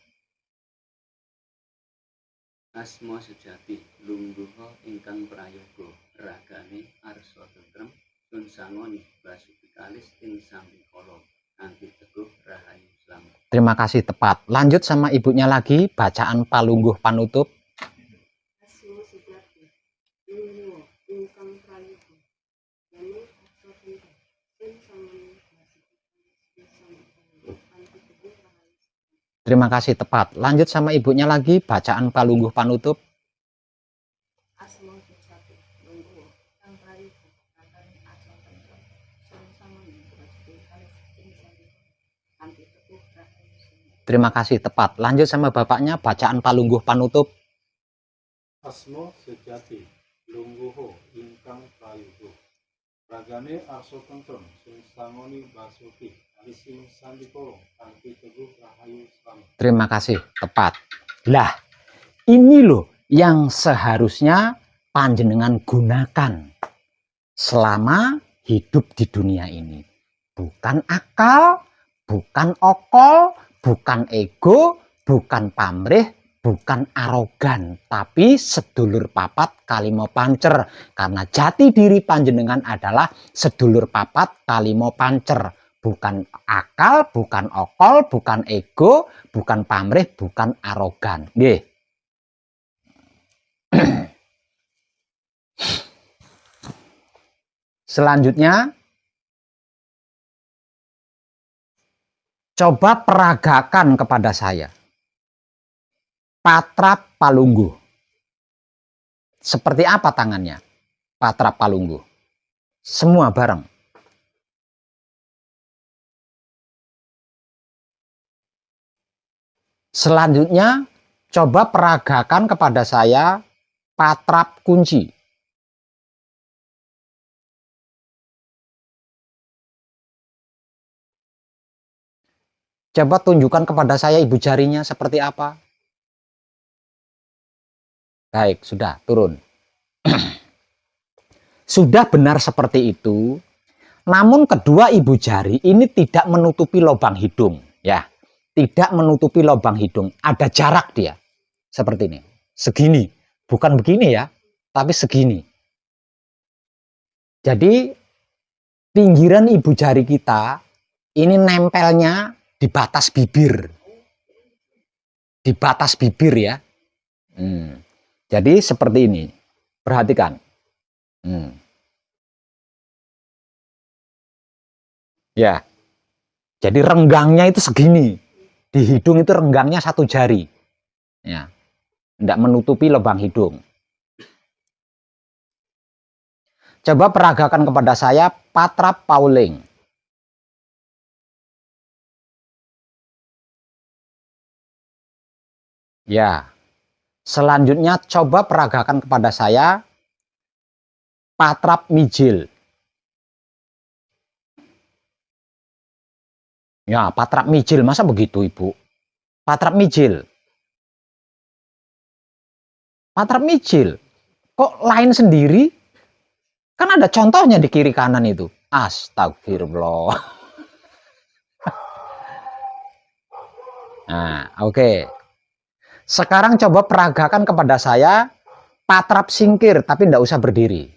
Asma sejati, lungguha ingkang prayoga, ragane arsa tentrem, sun sangoni basuki kalis ing sambikala, kanthi teguh rahayu slamet. Terima kasih, tepat. Lanjut sama ibunya lagi, bacaan Palungguh Panutup. Asma sejati, lungguha ingkang prayoga, ragane arsa tentrem, sun sangoni basuki kalis ing sambikala, kanthi teguh rahayu. Terima kasih, tepat. Lanjut sama ibunya lagi, bacaan Palungguh Panutup. Asma sejati, lungguha ingkang prayoga, ragane arsa tentrem, sun sangoni basuki kalis ing sambikala, kanthi teguh rahayu. Terima kasih, tepat. Lanjut sama bapaknya, bacaan Palungguh Panutup. Asma sejati, lungguha ingkang prayoga, ragane arsa tentrem, sun sangoni basuki kalis ing sambikala, kanthi teguh rahayu slamet. Terima kasih, tepat. Lah, ini loh yang seharusnya panjenengan gunakan selama hidup di dunia ini. Bukan akal, bukan okol, bukan ego, bukan pamrih, bukan arogan, tapi sedulur papat kalimo pancer. Karena jati diri panjenengan adalah sedulur papat kalimo pancer. Bukan akal, bukan okol, bukan ego, bukan pamrih, bukan arogan. Nggih. Selanjutnya, coba peragakan kepada saya Patrap Palungguh. Seperti apa tangannya? Patrap Palungguh. Semua bareng. Selanjutnya, coba peragakan kepada saya Patrap Kunci. Coba tunjukkan kepada saya ibu jarinya seperti apa. Baik, sudah turun. Sudah benar seperti itu. Namun kedua ibu jari ini tidak menutupi lubang hidung, ya. Tidak menutupi lubang hidung, ada jarak dia. Seperti ini. Segini, bukan begini ya, tapi segini. Jadi pinggiran ibu jari kita ini nempelnya di batas bibir. Di batas bibir ya. Jadi seperti ini. Perhatikan. Ya. Jadi renggangnya itu segini. Di hidung itu renggangnya 1 jari. Ya. Tidak menutupi lubang hidung. Coba peragakan kepada saya Patrap Pauling. Ya. Selanjutnya coba peragakan kepada saya Patrap Mijil. Ya, patrap mijil, masa begitu Ibu? Patrap mijil. Patrap mijil. Kok lain sendiri? Kan ada contohnya di kiri kanan itu. Astagfirullah. Nah, oke. Sekarang coba peragakan kepada saya patrap singkir, tapi tidak usah berdiri.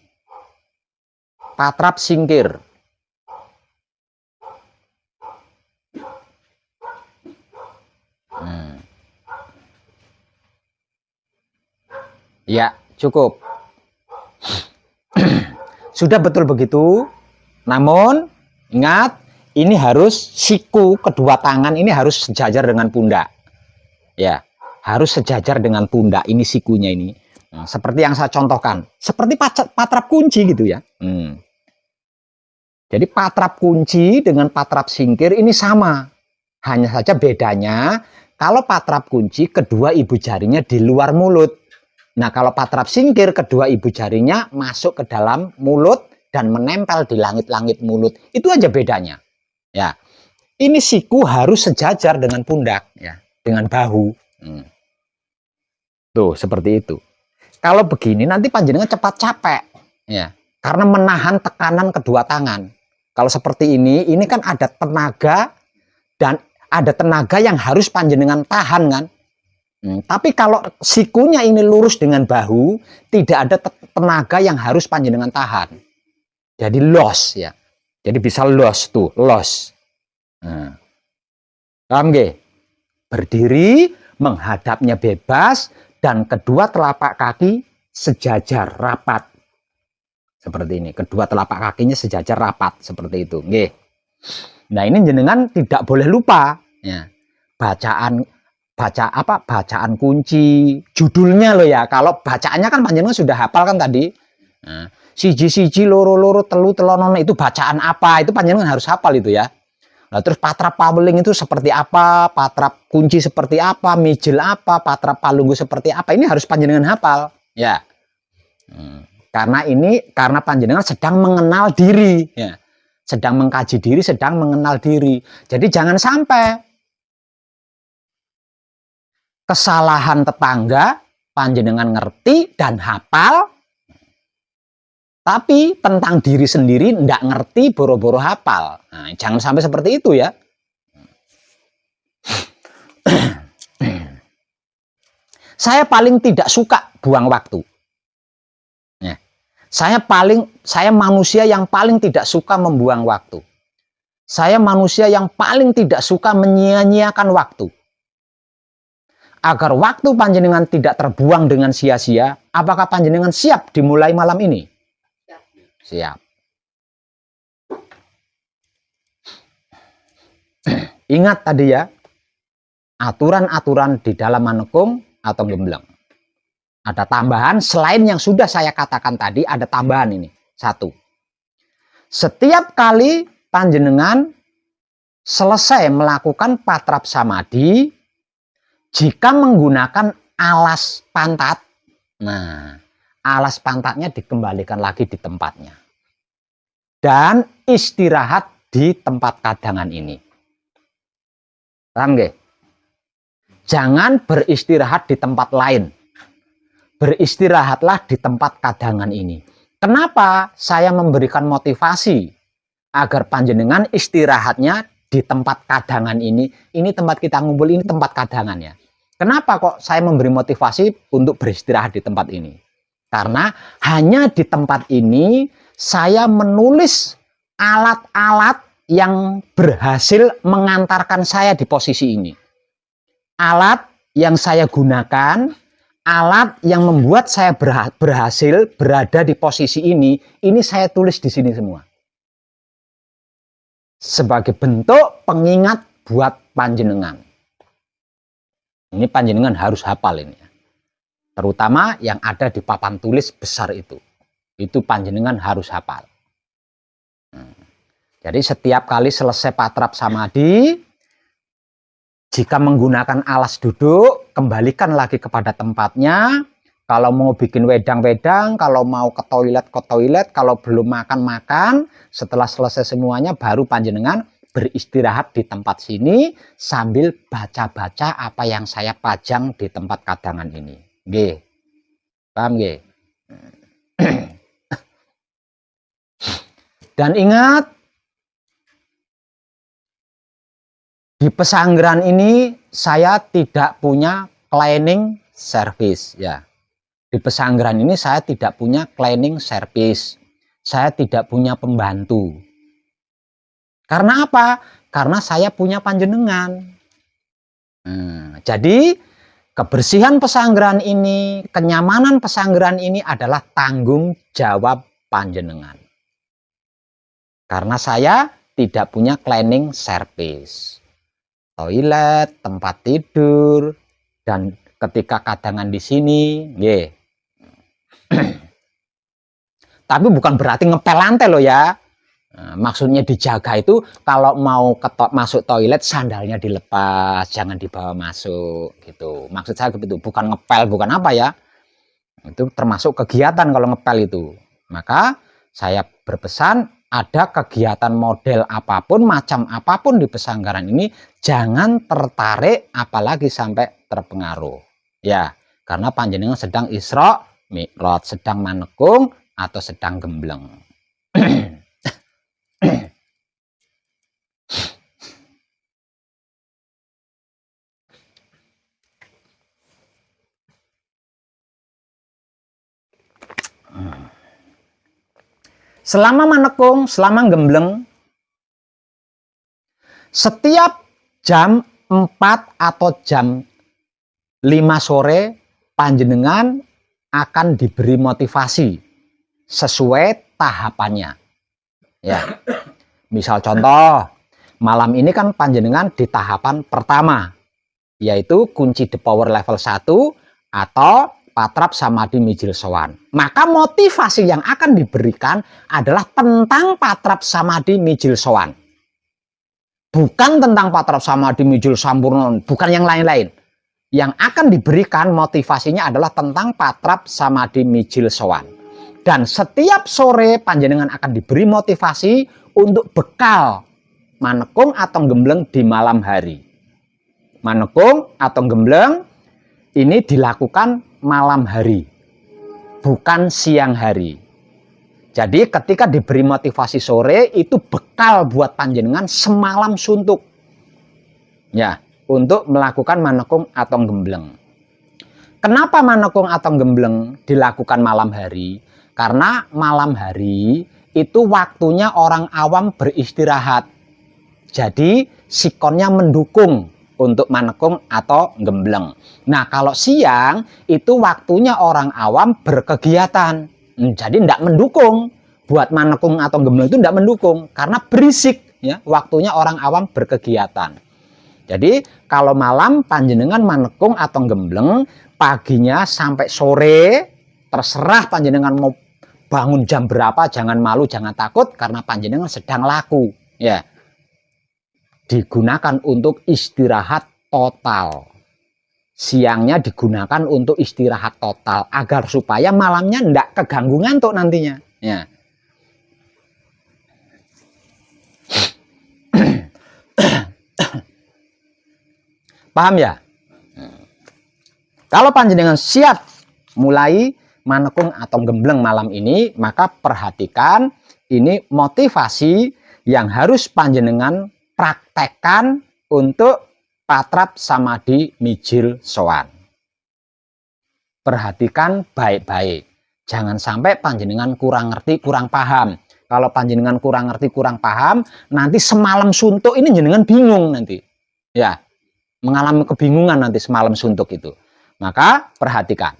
Patrap singkir. Ya, cukup. Sudah betul begitu. Namun, ingat, ini harus siku kedua tangan ini harus sejajar dengan pundak. Ya, harus sejajar dengan pundak. Ini sikunya ini. Nah, seperti yang saya contohkan. Seperti patrap kunci gitu ya. Jadi patrap kunci dengan patrap singkir ini sama. Hanya saja bedanya, kalau patrap kunci kedua ibu jarinya di luar mulut. Nah, kalau patrap singkir kedua ibu jarinya masuk ke dalam mulut dan menempel di langit-langit mulut. Itu aja bedanya. Ya. Ini siku harus sejajar dengan pundak ya, dengan bahu. Tuh, seperti itu. Kalau begini nanti panjenengan cepat capek ya, karena menahan tekanan kedua tangan. Kalau seperti ini kan ada tenaga dan ada tenaga yang harus panjenengan tahan kan. Tapi kalau sikunya ini lurus dengan bahu, tidak ada tenaga yang harus panjenengan tahan. Jadi loss ya. Jadi bisa loss tuh, loss. Paham nggih? Berdiri, menghadapnya bebas dan kedua telapak kaki sejajar rapat. Seperti ini, kedua telapak kakinya sejajar rapat seperti itu, nggih. Nah, ini jenengan tidak boleh lupa ya. Bacaan kunci, judulnya loh ya. Kalau bacaannya kan panjenengan sudah hafal kan tadi. Nah, siji loro telu telonon itu bacaan apa? Itu panjenengan harus hafal itu ya. Nah, terus patrap paweling itu seperti apa? Patrap kunci seperti apa? Mijil apa? Patrap palunggu seperti apa? Ini harus panjenengan hafal ya. Karena panjenengan sedang mengenal diri ya. Sedang mengkaji diri, sedang mengenal diri. Jadi jangan sampai kesalahan tetangga panjenengan ngerti dan hafal, tapi tentang diri sendiri ndak ngerti, boro-boro hafal. Nah, jangan sampai seperti itu ya. Saya paling tidak suka buang waktu. Ya. Saya manusia yang paling tidak suka membuang waktu. Saya manusia yang paling tidak suka menyia-nyiakan waktu. Agar waktu panjenengan tidak terbuang dengan sia-sia, apakah panjenengan siap dimulai malam ini? Siap. Ingat tadi ya, aturan-aturan di dalam manekung atau gembleng. Ada tambahan selain yang sudah saya katakan tadi, ada tambahan ini. Satu. Setiap kali panjenengan selesai melakukan patrap samadhi, jika menggunakan alas pantat, nah, alas pantatnya dikembalikan lagi di tempatnya. Dan istirahat di tempat kadangan ini. Paham nggih? Jangan beristirahat di tempat lain. Beristirahatlah di tempat kadangan ini. Kenapa saya memberikan motivasi agar panjenengan istirahatnya di tempat kadangan ini? Ini tempat kita ngumpul, ini tempat kadangan ya. Kenapa kok saya memberi motivasi untuk beristirahat di tempat ini? Karena hanya di tempat ini saya menulis alat-alat yang berhasil mengantarkan saya di posisi ini. Alat yang saya gunakan, alat yang membuat saya berhasil berada di posisi ini saya tulis di sini semua. Sebagai bentuk pengingat buat panjenengan. Ini panjenengan harus hafal ini. Terutama yang ada di papan tulis besar itu. Itu panjenengan harus hafal. Jadi setiap kali selesai patrap samadhi, jika menggunakan alas duduk, kembalikan lagi kepada tempatnya. Kalau mau bikin wedang-wedang, kalau mau ke toilet, kalau belum makan. Setelah selesai semuanya, baru panjenengan beristirahat di tempat sini sambil baca-baca apa yang saya pajang di tempat kadangan ini. Nggih. Paham nggih? Dan ingat, di pesanggeran ini saya tidak punya cleaning service ya. Di pesanggeran ini saya tidak punya cleaning service. Saya tidak punya pembantu. Karena apa? Karena saya punya panjenengan. Jadi kebersihan pesanggeran ini, kenyamanan pesanggeran ini adalah tanggung jawab panjenengan. Karena saya tidak punya cleaning service. Toilet, tempat tidur, dan ketika kadangan di sini, nggih. Tapi bukan berarti ngepel lantai loh ya. Maksudnya dijaga itu kalau mau masuk toilet sandalnya dilepas, jangan dibawa masuk gitu. Maksud saya begitu, bukan ngepel, bukan apa ya. Itu termasuk kegiatan kalau ngepel itu. Maka saya berpesan, ada kegiatan model apapun, macam apapun di pesanggaran ini, jangan tertarik apalagi sampai terpengaruh. Ya, karena panjenengan sedang Isra Mi'raj, sedang manekung atau sedang gembleng. Selama manekung, selama gembleng, setiap jam 4 atau jam 5 sore panjenengan akan diberi motivasi sesuai tahapannya. Ya. Misal contoh, malam ini kan panjenengan di tahapan pertama, yaitu kunci the power level 1 atau patrap samadhi mijil sowan. Maka motivasi yang akan diberikan adalah tentang patrap samadhi mijil sowan. Bukan tentang patrap samadhi mijil sampurna, bukan yang lain-lain. Yang akan diberikan motivasinya adalah tentang patrap samadhi mijil sowan. Dan setiap sore panjenengan akan diberi motivasi untuk bekal manekung atau gembleng di malam hari. Manekung atau gembleng ini dilakukan malam hari, bukan siang hari. Jadi ketika diberi motivasi sore, itu bekal buat panjenengan semalam suntuk. Ya, untuk melakukan manekung atau gembleng. Kenapa manekung atau gembleng dilakukan malam hari? Karena malam hari itu waktunya orang awam beristirahat. Jadi sikonnya mendukung untuk manekung atau gembleng. Nah, kalau siang itu waktunya orang awam berkegiatan. Jadi tidak mendukung. Buat manekung atau gembleng itu tidak mendukung karena berisik ya, waktunya orang awam berkegiatan. Jadi kalau malam panjenengan manekung atau gembleng, paginya sampai sore terserah panjenengan mau bangun jam berapa, jangan malu, jangan takut karena panjenengan sedang laku ya. Digunakan untuk istirahat total. Siangnya digunakan untuk istirahat total agar supaya malamnya tidak keganggu ngantuk nantinya. Ya. Paham ya? Kalau panjenengan siap mulai manekung atau gembleng malam ini, maka perhatikan ini motivasi yang harus panjenengan praktekkan untuk patrap samadhi mijil sowan. Perhatikan baik-baik. Jangan sampai panjenengan kurang ngerti, kurang paham. Kalau panjenengan kurang ngerti, kurang paham, nanti semalam suntuk ini jenengan bingung nanti. Ya, mengalami kebingungan nanti semalam suntuk itu. Maka perhatikan.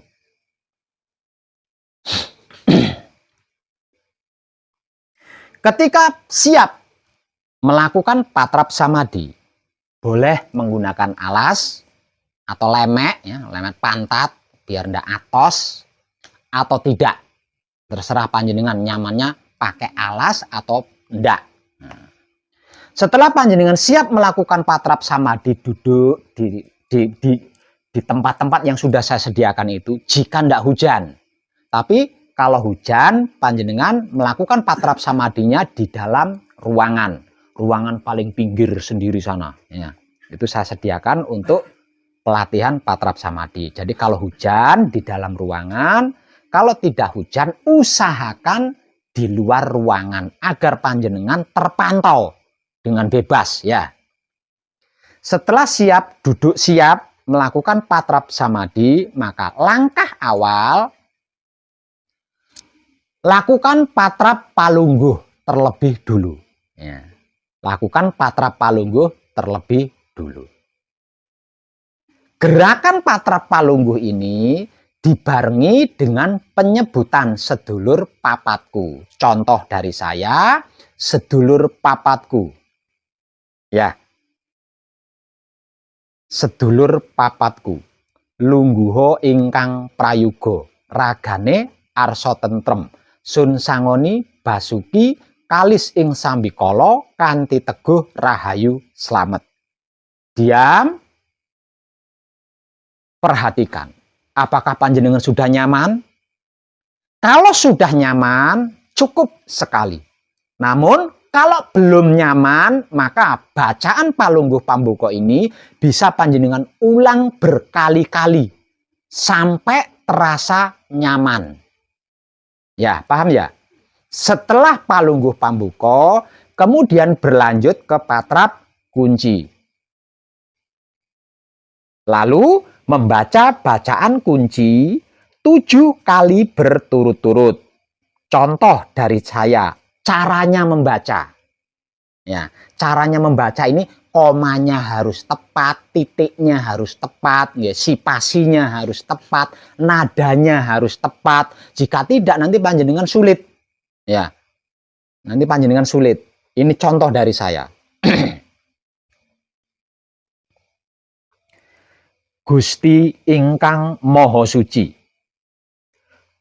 Ketika siap melakukan patrap samadhi, boleh menggunakan alas atau lemek, ya, lemek pantat biar ndak atos atau tidak. Terserah panjenengan nyamannya pakai alas atau ndak. Nah, setelah panjenengan siap melakukan patrap samadhi, duduk di tempat-tempat yang sudah saya sediakan itu, jika ndak hujan. Tapi kalau hujan, panjenengan melakukan patrap samadhinya di dalam ruangan. ruangan paling pinggir sendiri sana. Ya, itu saya sediakan untuk pelatihan patrap samadhi. Jadi kalau hujan di dalam ruangan, kalau tidak hujan usahakan di luar ruangan agar panjenengan terpantau dengan bebas ya. Setelah siap, duduk siap melakukan patrap samadhi, maka langkah awal lakukan patrap palungguh terlebih dulu. Ya. Lakukan patrap palungguh terlebih dulu. Gerakan patrap palungguh ini dibarengi dengan penyebutan sedulur papatku. Contoh dari saya, sedulur papatku. Ya. Sedulur papatku. Lungguha ingkang prayoga. Ragane arsa tentrem. Sun sangoni basuki kalis ing sambikala kanthi teguh rahayu slamet. Diam. Perhatikan. Apakah panjenengan sudah nyaman? Kalau sudah nyaman, cukup sekali. Namun, kalau belum nyaman, maka bacaan palungguh pambuka ini bisa panjenengan ulang berkali-kali sampai terasa nyaman. Ya, paham ya? Setelah palungguh pambuka, kemudian berlanjut ke patrap kunci. Lalu membaca bacaan kunci 7 kali berturut-turut. Contoh dari saya, caranya membaca. Ya, caranya membaca ini komanya harus tepat, titiknya harus tepat, ya, sipasinya harus tepat, nadanya harus tepat. Jika tidak nanti panjenengan sulit. Ya. Nanti panjenengan sulit. Ini contoh dari saya. Gusti ingkang Maha Suci.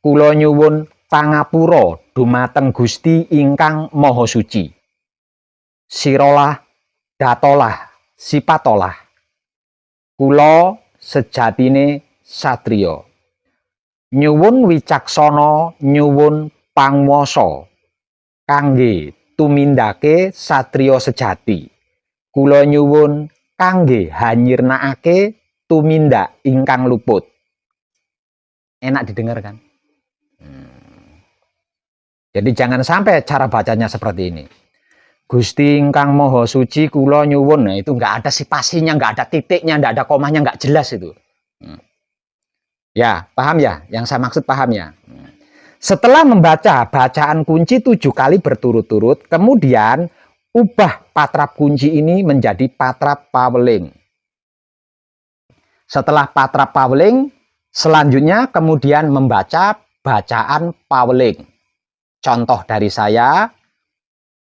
Kula nyuwun pangapura dumateng Gusti ingkang Maha Suci. Sirolah, datolah, sipatolah. Kula sejatine satriya. Nyuwun wicaksana, nyuwun pangwasa kangge tumindake satriya sejati. Kula nyuwun kangge hanyirnakake tumindak ingkang luput. Enak didengar kan? Jadi jangan sampai cara bacanya seperti ini. Gusti ingkang Maha Suci kula nyuwun. Nah, itu nggak ada sipasinya, nggak ada titiknya, nggak ada komanya, nggak jelas itu. Ya, paham ya? Yang saya maksud paham ya? Setelah membaca bacaan kunci 7 kali berturut-turut, kemudian ubah patrap kunci ini menjadi patrap paweling. Setelah patrap paweling, selanjutnya kemudian membaca bacaan paweling. Contoh dari saya,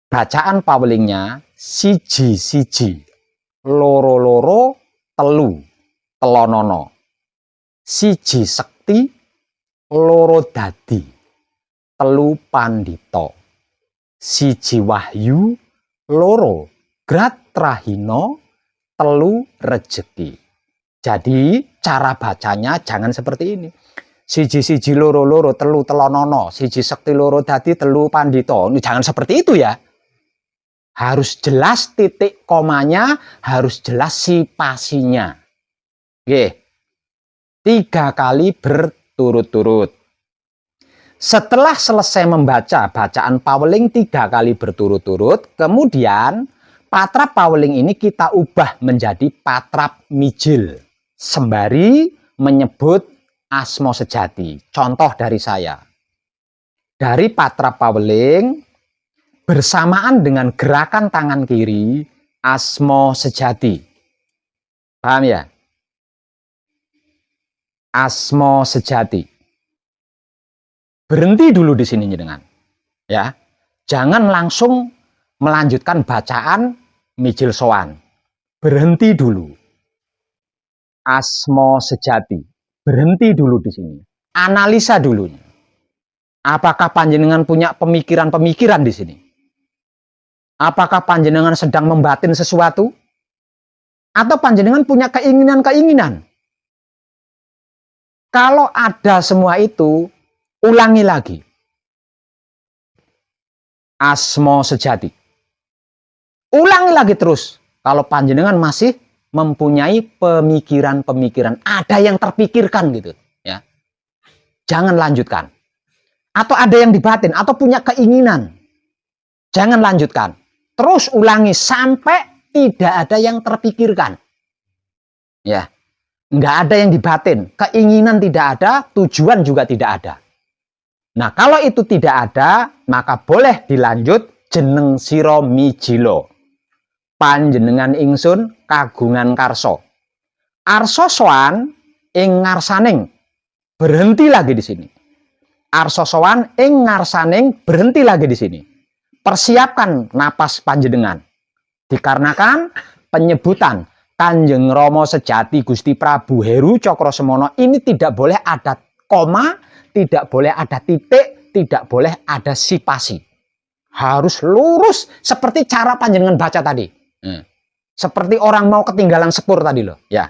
bacaan pawelingnya siji-siji, loro-loro, telu, telonono. Siji sekti, loro dadi, telu pandito. Siji wahyu, loro gratrahino, telu rejeki. Jadi cara bacanya jangan seperti ini. Siji-siji loro-loro telu telonono, siji sekti loro dadi telu pandito. Ini jangan seperti itu ya. Harus jelas titik komanya, harus jelas sipasinya. Oke. 3 kali berturut-turut. Setelah selesai membaca bacaan paweling 3 kali berturut-turut, kemudian patrap paweling ini kita ubah menjadi patrap mijil. Sembari menyebut asma sejati. Contoh dari saya. Dari patrap paweling, bersamaan dengan gerakan tangan kiri, asma sejati. Paham ya? Asma sejati. Berhenti dulu di sini dengan. Ya. Jangan langsung melanjutkan bacaan mijil sowan. Berhenti dulu. Asma sejati. Berhenti dulu di sini. Analisa dulu. Apakah panjenengan punya pemikiran-pemikiran di sini? Apakah panjenengan sedang membatin sesuatu? Atau panjenengan punya keinginan-keinginan? Kalau ada semua itu, ulangi lagi. Asma sejati. Ulangi lagi terus. Kalau panjenengan masih mempunyai pemikiran-pemikiran, ada yang terpikirkan gitu, ya. Jangan lanjutkan. Atau ada yang di batin, atau punya keinginan. Jangan lanjutkan. Terus ulangi sampai tidak ada yang terpikirkan. Ya. Nggak ada yang di batin. Keinginan tidak ada, tujuan juga tidak ada. Nah, kalau itu tidak ada, maka boleh dilanjut jeneng sira mijilo. Panjenengan ingsun kagungan karso. Arso sowan ing ngarsaning. Berhenti lagi di sini. Arso sowan ing ngarsaning, berhenti lagi di sini. Persiapkan napas panjenengan. Dikarenakan penyebutan Kanjeng Rama sejati Gusti Prabu Heru Cokrosemono ini tidak boleh ada koma, tidak boleh ada titik, tidak boleh ada sipasi. Harus lurus seperti cara panjenengan baca tadi. Seperti orang mau ketinggalan sepur tadi loh, ya.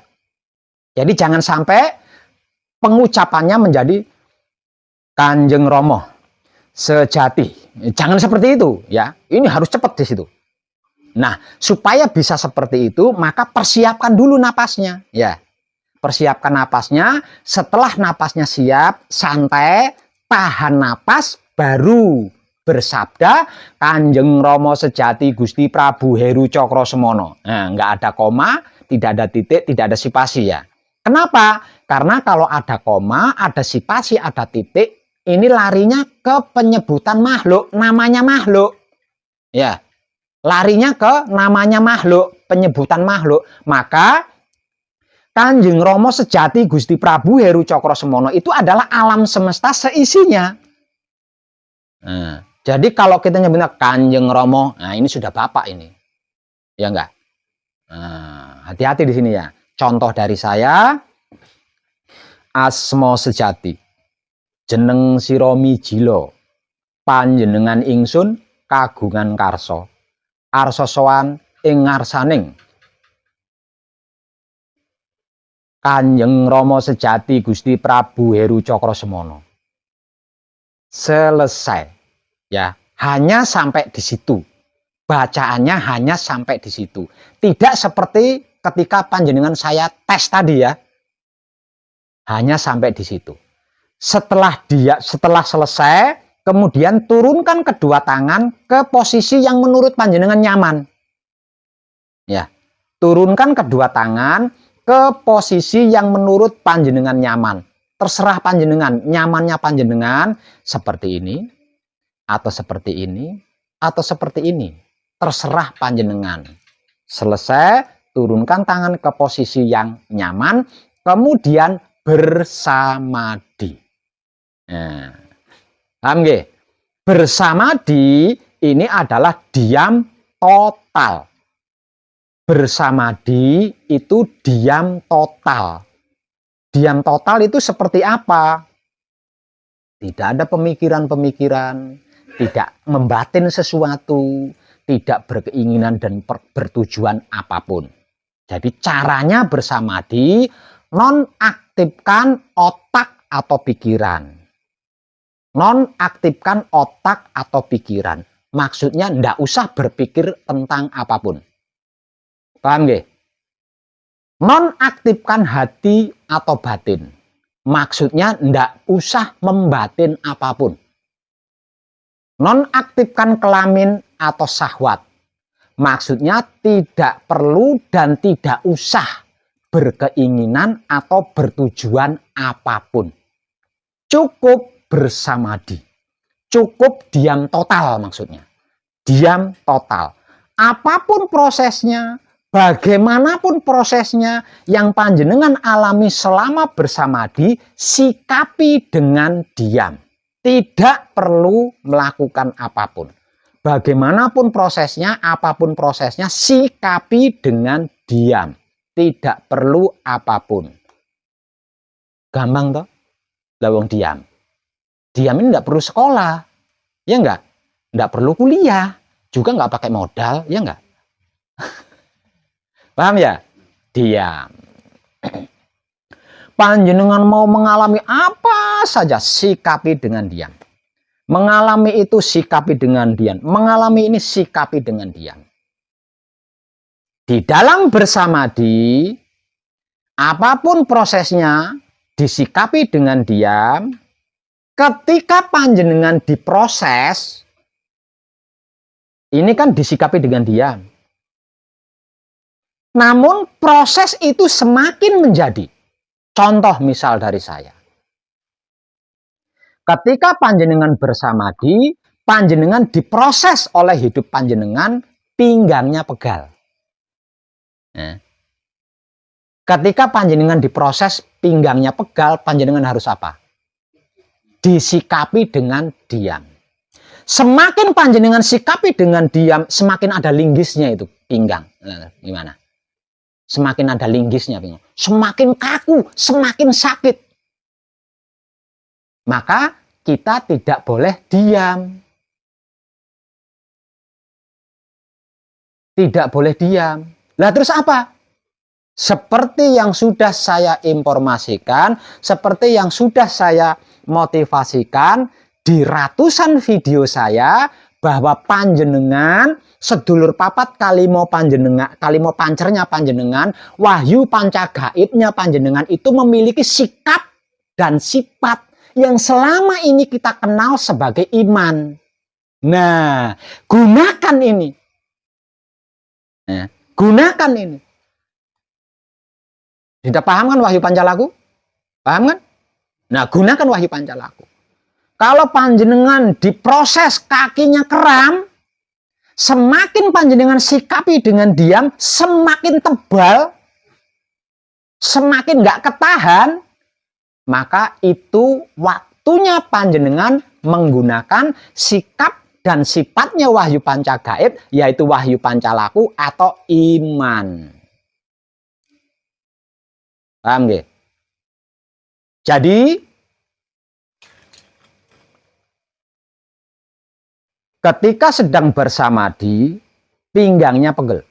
Jadi jangan sampai pengucapannya menjadi Kanjeng Rama sejati. Jangan seperti itu, ya. Ini harus cepat di situ. Nah, supaya bisa seperti itu, maka persiapkan dulu napasnya, ya. Persiapkan napasnya, setelah napasnya siap, santai, tahan napas, baru bersabda Kanjeng Rama sejati Gusti Prabu Heru Cokrosemono. Nah, nggak ada koma, tidak ada titik, tidak ada sipasi, ya. Kenapa? Karena kalau ada koma, ada sipasi, ada titik, ini larinya ke penyebutan makhluk, namanya makhluk. Ya. Larinya ke namanya makhluk, penyebutan makhluk. Maka Kanjeng Rama sejati Gusti Prabu Heru Cokrosemono itu adalah alam semesta seisinya. Nah, jadi kalau kita nyebutnya Kanjeng Rama, nah ini sudah Bapak ini. Ya enggak? Nah, hati-hati di sini ya. Contoh dari saya, asma sejati. Jeneng sira mijilo. Panjenengan ingsun kagungan karso. Arsa sowan ing ngarsaning Kanjeng Rama sejati Gusti Prabu Heru Cokrosemono. Selesai. Ya, hanya sampai di situ. Bacaannya hanya sampai di situ. Tidak seperti ketika panjenengan saya tes tadi ya. Hanya sampai di situ. Setelah selesai, kemudian turunkan kedua tangan ke posisi yang menurut panjenengan nyaman. Ya, turunkan kedua tangan ke posisi yang menurut panjenengan nyaman. Terserah panjenengan, nyamannya panjenengan seperti ini, atau seperti ini, atau seperti ini. Terserah panjenengan. Selesai, turunkan tangan ke posisi yang nyaman, kemudian bersamadi. Nah, paham nggih? Bersamadi ini adalah diam total. Bersamadi itu diam total. Diam total itu seperti apa? Tidak ada pemikiran-pemikiran, tidak membatin sesuatu, tidak berkeinginan dan bertujuan apapun. Jadi caranya bersamadi, nonaktifkan otak atau pikiran. Nonaktifkan otak atau pikiran. Maksudnya ndak usah berpikir tentang apapun. Paham nggih? Nonaktifkan hati atau batin. Maksudnya ndak usah membatin apapun. Nonaktifkan kelamin atau syahwat. Maksudnya tidak perlu dan tidak usah berkeinginan atau bertujuan apapun. Cukup bersamadi. Cukup diam total maksudnya. Diam total. Apapun prosesnya, bagaimanapun prosesnya yang panjenengan alami selama bersamadi, sikapi dengan diam. Tidak perlu melakukan apapun. Bagaimanapun prosesnya, apapun prosesnya, sikapi dengan diam. Tidak perlu apapun. Gampang toh? Lawang diam. Diam ini tidak perlu sekolah. Ya enggak? Tidak perlu kuliah. Juga enggak pakai modal. Ya enggak? Paham ya? Diam. Panjenengan mau mengalami apa saja, sikapi dengan diam. Mengalami itu sikapi dengan diam. Mengalami ini sikapi dengan diam. Di dalam bersamadi, apapun prosesnya disikapi dengan diam. Ketika panjenengan diproses, ini kan disikapi dengan diam. Namun proses itu semakin menjadi. Contoh misal dari saya. Ketika panjenengan bersamadi, panjenengan diproses oleh hidup panjenengan, pinggangnya pegal. Ketika panjenengan diproses, pinggangnya pegal, panjenengan harus apa? Disikapi dengan diam. Semakin panjenengan sikapi dengan diam, semakin ada linggisnya itu pinggang. Gimana? Semakin ada linggisnya pinggang. Semakin kaku, semakin sakit. Maka kita tidak boleh diam. Tidak boleh diam. Lah terus apa? Seperti yang sudah saya informasikan, seperti yang sudah saya motivasikan di ratusan video saya, bahwa panjenengan sedulur papat kalimo pancernya panjenengan, wahyu pancagaibnya panjenengan itu memiliki sikap dan sifat yang selama ini kita kenal sebagai iman. Nah, gunakan ini. Gunakan ini. Tidak paham kan wahyu pancalaku? Paham kan? Nah, gunakan wahyu pancalaku. Kalau panjenengan diproses kakinya kram, semakin panjenengan sikapi dengan diam, semakin tebal, semakin nggak ketahan, maka itu waktunya panjenengan menggunakan sikap dan sifatnya wahyu pancagaib, yaitu wahyu pancalaku atau iman. Paham nggih? Jadi ketika sedang bersamadi, pinggangnya pegel.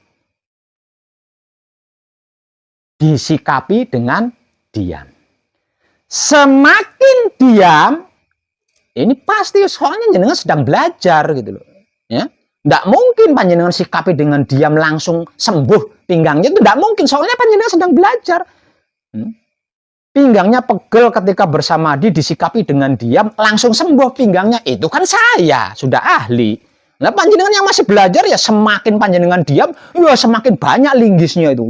Disikapi dengan diam. Semakin diam, ini pasti soalnya jenengan sedang belajar gitu loh. Ya, nggak mungkin panjenengan sikapi dengan diam langsung sembuh pinggangnya, itu nggak mungkin. Soalnya panjenengan sedang belajar. Pinggangnya pegel ketika bersamadi, disikapi dengan diam langsung sembuh pinggangnya, itu kan saya sudah ahli. Nah, panjenengan yang masih belajar ya semakin panjenengan diam, ya semakin banyak linggisnya itu.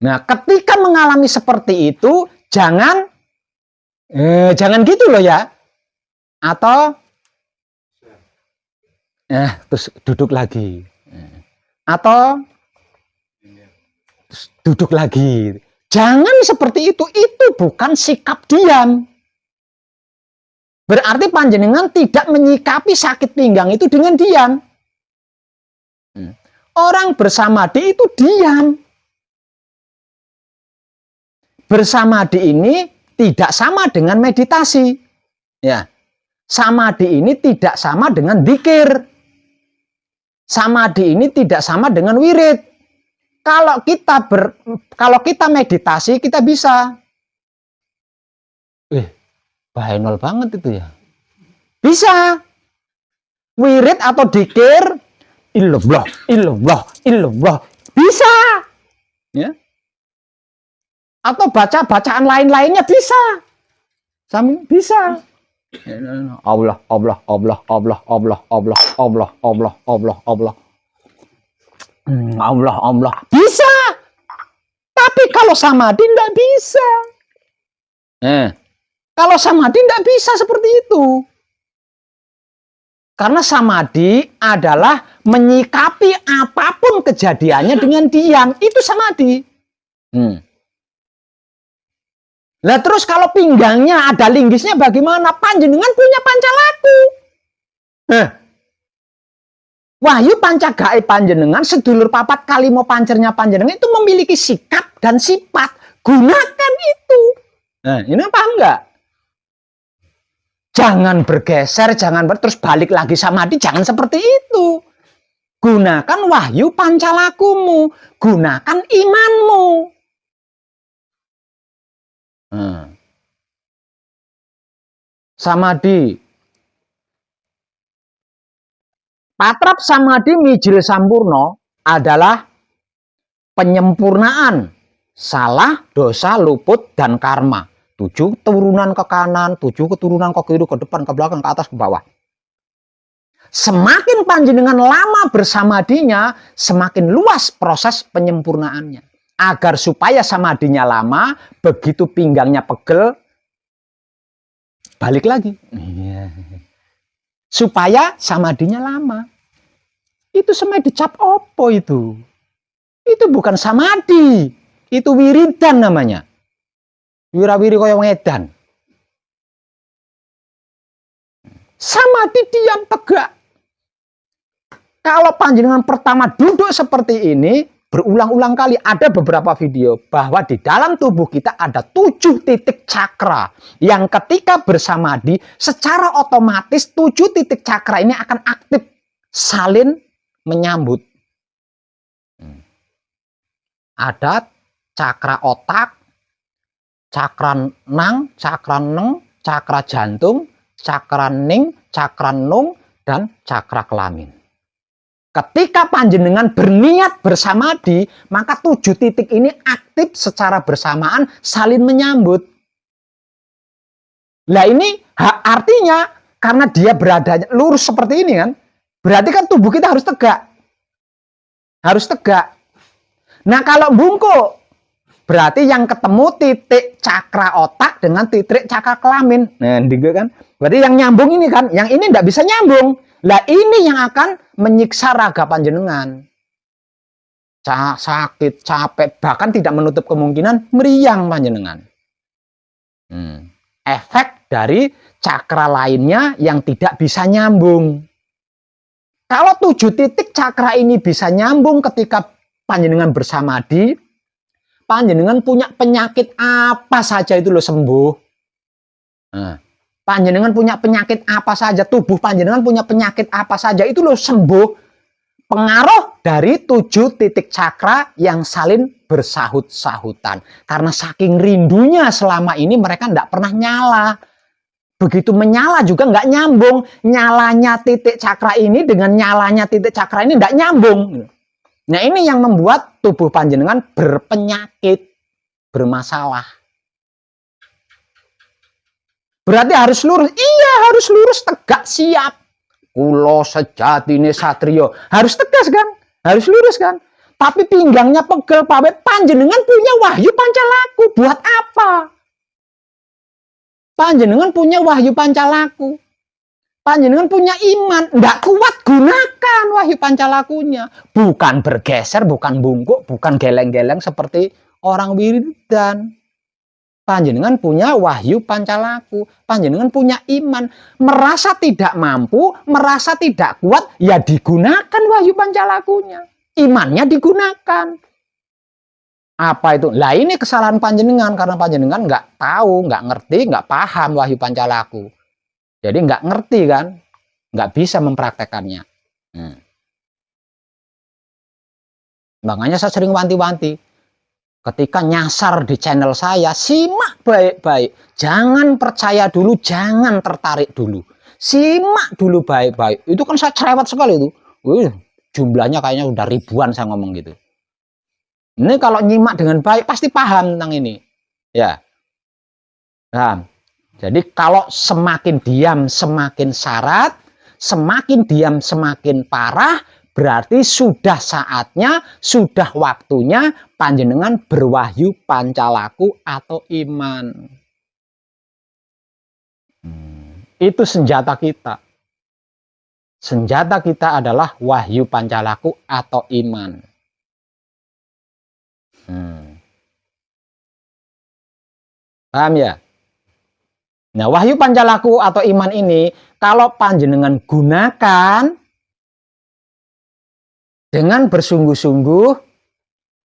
Nah, ketika mengalami seperti itu, jangan gitu loh ya. Atau terus duduk lagi. Atau duduk lagi. Jangan seperti itu bukan sikap diam. Berarti panjenengan tidak menyikapi sakit pinggang itu dengan diam. Orang bersamadi itu diam. Bersamadi ini tidak sama dengan meditasi. Ya. Samadi ini tidak sama dengan dzikir. Samadi ini tidak sama dengan wirid. Kalau kita meditasi, kita bisa. Bahenol banget itu ya. Bisa. Wirid atau dzikir, illallah, illallah, illallah. Bisa. Ya. Atau baca-bacaan lain-lainnya bisa. Bisa. Allah, Allah, Allah, Allah, Allah, Allah, Allah, Allah, Allah, Allah. Allah. Bisa. Tapi kalau samadhi tidak bisa. Kalau samadhi tidak bisa seperti itu. Karena samadhi adalah menyikapi apapun kejadiannya dengan diam. Itu samadhi. Lah terus kalau pinggangnya ada linggisnya bagaimana? Panjenengan punya pancalaku. Wahyu pancagaib panjenengan, sedulur papat kalimo pancernya panjenengan itu memiliki sikap dan sifat. Gunakan itu. Nah, ini paham nggak? Jangan bergeser, terus balik lagi samadhi, jangan seperti itu. Gunakan wahyu pancalakumu, gunakan imanmu. Samadhi Patrap samadhi mijil sampurno adalah penyempurnaan salah, dosa, luput, dan karma. 7 turunan ke kanan, 7 keturunan ke kiri, ke depan, ke belakang, ke atas, ke bawah. Semakin panjenengan lama bersamadinya, semakin luas proses penyempurnaannya. Agar supaya samadinya lama, begitu pinggangnya pegel, balik lagi. Supaya samadinya lama. Itu semai dicap opo itu? Itu bukan samadhi. Itu wiridan namanya. Wirawiri kaya ngedan. Samadhi diam tegak. Kalau panjenengan pertama duduk seperti ini, berulang-ulang kali ada beberapa video bahwa di dalam tubuh kita ada 7 titik cakra yang ketika bersamadhi secara otomatis 7 titik cakra ini akan aktif saling menyambut. Ada cakra otak, cakra nang, cakra neng, cakra jantung, cakra ning, cakra nung, dan cakra kelamin. Ketika panjenengan berniat bersamadhi, maka 7 titik ini aktif secara bersamaan saling menyambut. Nah ini artinya karena dia berada lurus seperti ini kan, berarti kan tubuh kita harus tegak. Harus tegak. Nah kalau bungkuk, berarti yang ketemu titik cakra otak dengan titik cakra kelamin. Nah, kan? Berarti yang nyambung ini kan, yang ini tidak bisa nyambung. Lah ini yang akan menyiksa raga panjenengan. Sakit, capek, bahkan tidak menutup kemungkinan meriang panjenengan. Efek dari cakra lainnya yang tidak bisa nyambung. Kalau 7 titik cakra ini bisa nyambung ketika panjenengan bersamadhi, panjenengan punya penyakit apa saja itu lo sembuh. Nah, panjenengan punya penyakit apa saja, tubuh panjenengan punya penyakit apa saja itu lo sembuh. Pengaruh dari 7 titik cakra yang saling bersahut-sahutan. Karena saking rindunya selama ini mereka tidak pernah nyala. Begitu menyala juga nggak nyambung. Nyalanya titik cakra ini dengan nyalanya titik cakra ini nggak nyambung. Nah ini yang membuat tubuh panjenengan berpenyakit, bermasalah. Berarti harus lurus. Iya harus lurus, tegak, siap. Kulo sejatine satrio. Harus tegas kan? Harus lurus kan? Tapi pinggangnya pegel, pawet, panjenengan punya wahyu pancalaku. Buat apa? Panjenengan punya wahyu pancalaku. Panjenengan punya iman. Nggak kuat, gunakan wahyu pancalakunya. Bukan bergeser, bukan bungkuk, bukan geleng-geleng seperti orang wiridan. Panjenengan punya wahyu pancalaku. Panjenengan punya iman. Merasa tidak mampu, merasa tidak kuat, ya digunakan wahyu pancalakunya. Imannya digunakan. Apa itu? Lah ini kesalahan panjenengan. Karena panjenengan nggak tahu, nggak ngerti, nggak paham wahyu pancalaku. Jadi nggak ngerti kan. Nggak bisa mempraktekannya. Makanya saya sering wanti-wanti. Ketika nyasar di channel saya, simak baik-baik. Jangan percaya dulu, jangan tertarik dulu. Simak dulu baik-baik. Itu kan saya cerewet sekali itu. Jumlahnya kayaknya udah ribuan saya ngomong gitu. Ini kalau nyimak dengan baik pasti paham tentang ini. Ya. Nah, jadi kalau semakin diam semakin syarat, semakin diam semakin parah, berarti sudah saatnya, sudah waktunya panjenengan berwahyu pancalaku atau iman. Itu senjata kita. Senjata kita adalah wahyu pancalaku atau iman. Paham ya? Nah, wahyu pancalaku atau iman ini, kalau panjenengan gunakan dengan bersungguh-sungguh,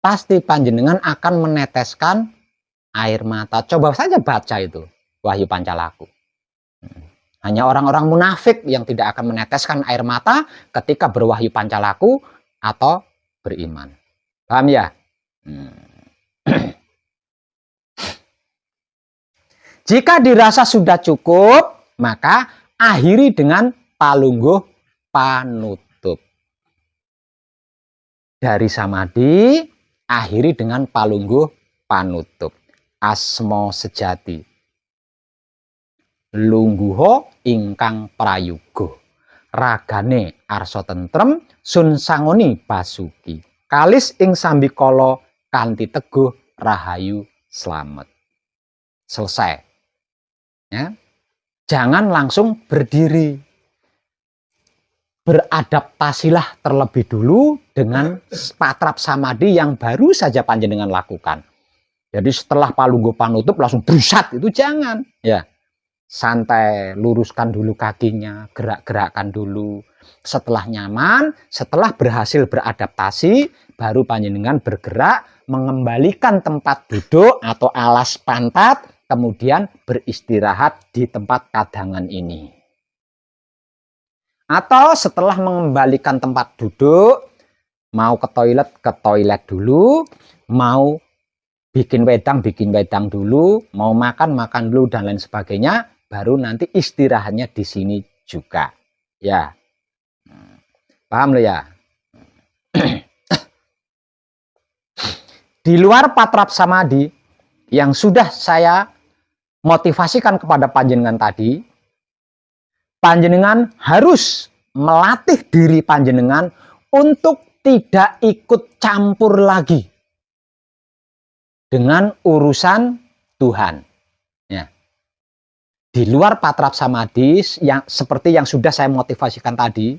pasti panjenengan akan meneteskan air mata. Coba saja baca itu, wahyu pancalaku. Hanya orang-orang munafik yang tidak akan meneteskan air mata ketika berwahyu pancalaku atau beriman. Paham ya? Jika dirasa sudah cukup, maka akhiri dengan palungguh panuto. dari samadhi, akhiri dengan palungguh panutup. Asma sejati. Lungguha ingkang prayoga. Ragane arsa tentrem, sun sangoni basuki. Kalis ing sambikala kanthi teguh rahayu slamet. Selesai. Ya. Jangan langsung berdiri. Beradaptasilah terlebih dulu dengan patrap samadhi yang baru saja panjenengan lakukan. Jadi setelah palungguh panutup langsung brusat, itu jangan. Ya, santai, luruskan dulu kakinya, gerak-gerakkan dulu. Setelah nyaman, setelah berhasil beradaptasi, baru panjenengan bergerak mengembalikan tempat duduk atau alas pantat, kemudian beristirahat di tempat kadangan ini. Atau setelah mengembalikan tempat duduk, mau ke toilet dulu, mau bikin wedang dulu, mau makan dulu, dan lain sebagainya, baru nanti istirahatnya di sini juga. Ya, paham lo ya? Di luar patrap samadhi yang sudah saya motivasikan kepada panjenengan tadi, panjenengan harus melatih diri panjenengan untuk tidak ikut campur lagi dengan urusan Tuhan. Ya. Di luar patrap samadhi yang seperti yang sudah saya motivasikan tadi,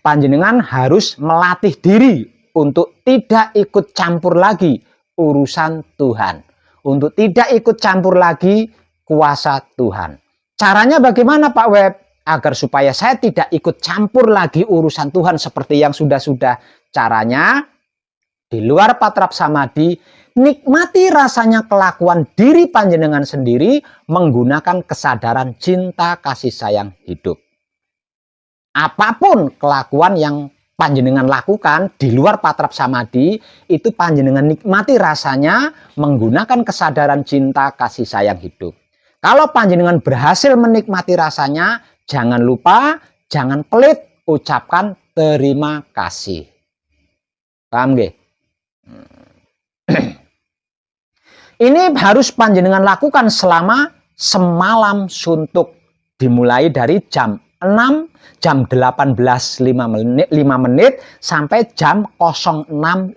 panjenengan harus melatih diri untuk tidak ikut campur lagi urusan Tuhan, untuk tidak ikut campur lagi kuasa Tuhan. Caranya bagaimana Pak Web? Agar supaya saya tidak ikut campur lagi urusan Tuhan seperti yang sudah-sudah. Caranya, di luar patrap samadhi, nikmati rasanya kelakuan diri panjenengan sendiri menggunakan kesadaran cinta kasih sayang hidup. Apapun kelakuan yang panjenengan lakukan di luar patrap samadhi, itu panjenengan nikmati rasanya menggunakan kesadaran cinta kasih sayang hidup. Kalau panjenengan berhasil menikmati rasanya, jangan lupa, jangan pelit, ucapkan terima kasih. Paham nggih? Ini harus panjenengan lakukan selama semalam suntuk. Dimulai dari jam 6, jam 18.05 menit sampai jam 06.05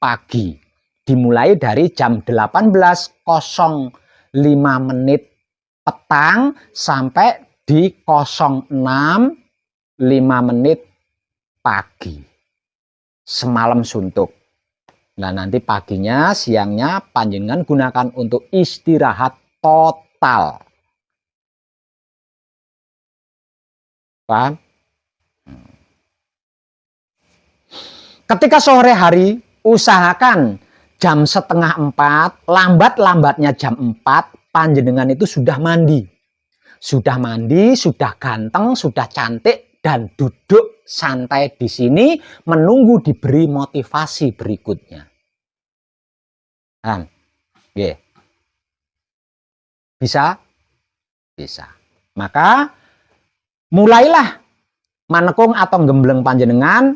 pagi. Dimulai dari jam 18.05 petang sampai di 06.05 pagi. Semalam suntuk. Nah, nanti paginya, siangnya panjenengan gunakan untuk istirahat total. Paham? Ketika sore hari, usahakan jam 3:30, lambat-lambatnya jam 4, panjenengan itu sudah mandi. Sudah mandi, sudah ganteng, sudah cantik, dan duduk santai di sini menunggu diberi motivasi berikutnya. Yeah. Bisa? Bisa. Maka mulailah manekung atau gembleng panjenengan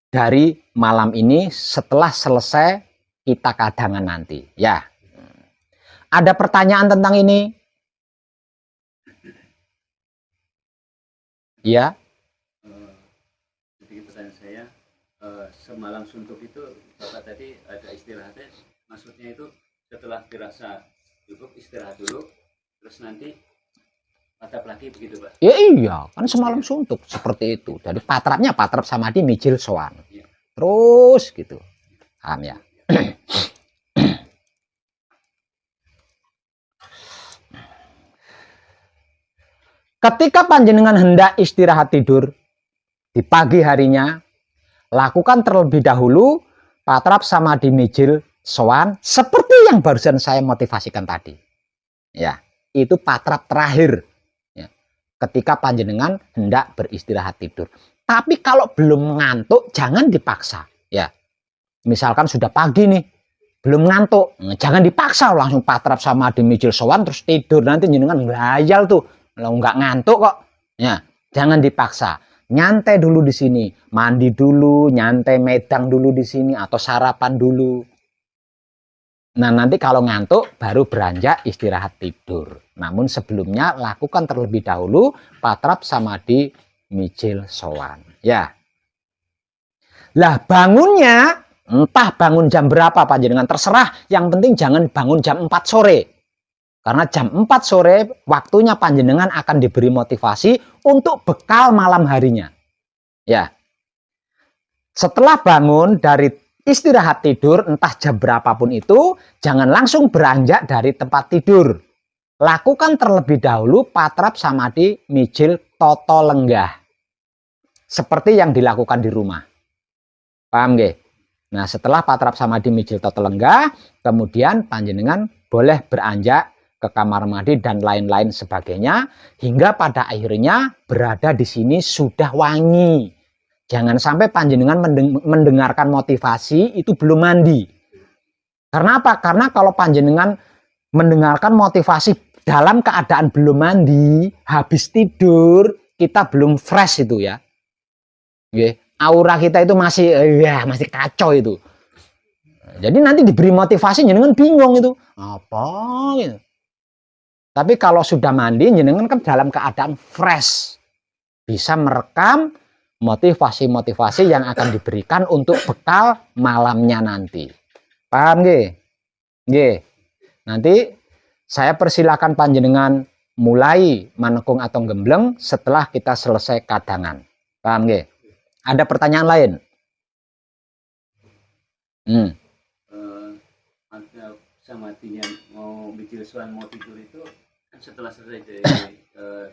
dari malam ini setelah selesai kita kadangan nanti. Ya. Ada pertanyaan tentang ini? Ya. Jadi pertanyaan saya, semalam suntuk itu Bapak tadi ada istirahatnya, maksudnya itu setelah dirasa cukup istirahat dulu, terus nanti patap lagi begitu Pak? Ya iya, kan semalam suntuk seperti itu. Jadi patrapnya patrap samadhi mijil sowan. Ya. Terus gitu. Paham ya? Ketika panjenengan hendak istirahat tidur di pagi harinya, lakukan terlebih dahulu patrap samadhi mijil sowan seperti yang barusan saya motivasikan tadi. Ya, itu patrap terakhir. Ya, ketika panjenengan hendak beristirahat tidur. Tapi kalau belum ngantuk, jangan dipaksa. Ya, misalkan sudah pagi nih, belum ngantuk, jangan dipaksa langsung patrap samadhi mijil sowan terus tidur, nanti jenengan ngayal tuh. Kalau nggak ngantuk kok, ya jangan dipaksa. nyantai dulu di sini, mandi dulu, nyantai medang dulu di sini, atau sarapan dulu. Nah, nanti kalau ngantuk baru beranjak istirahat tidur. Namun sebelumnya lakukan terlebih dahulu patrap samadhi mijil sowan. Ya. Lah bangunnya, entah bangun jam berapa panjenengan, terserah. Yang penting jangan bangun jam 4 sore. Karena jam 4 sore waktunya panjenengan akan diberi motivasi untuk bekal malam harinya. Ya. Setelah bangun dari istirahat tidur, entah jam berapapun itu, jangan langsung beranjak dari tempat tidur. Lakukan terlebih dahulu patrap samadhi mijil toto lenggah. Seperti yang dilakukan di rumah. Paham nggih? Nah, setelah patrap samadhi mijil toto lenggah, kemudian panjenengan boleh beranjak ke kamar mandi dan lain-lain sebagainya, hingga pada akhirnya berada di sini sudah wangi. Jangan sampai panjenengan mendengarkan motivasi itu belum mandi. Karena apa? Karena kalau panjenengan mendengarkan motivasi dalam keadaan belum mandi, habis tidur, kita belum fresh itu ya. Aura kita itu masih kacau itu. Jadi nanti diberi motivasi jenengan bingung itu. Apa gitu. Tapi kalau sudah mandi jenengan kan dalam keadaan fresh. Bisa merekam motivasi-motivasi yang akan diberikan untuk bekal malamnya nanti. Paham nggih? Nggih. Nanti saya persilakan panjenengan mulai manekung atau gembleng setelah kita selesai kadangan. Paham nggih? Ada pertanyaan lain? Samadhinya mau mijil sowan mau tidur itu kan setelah selesai dari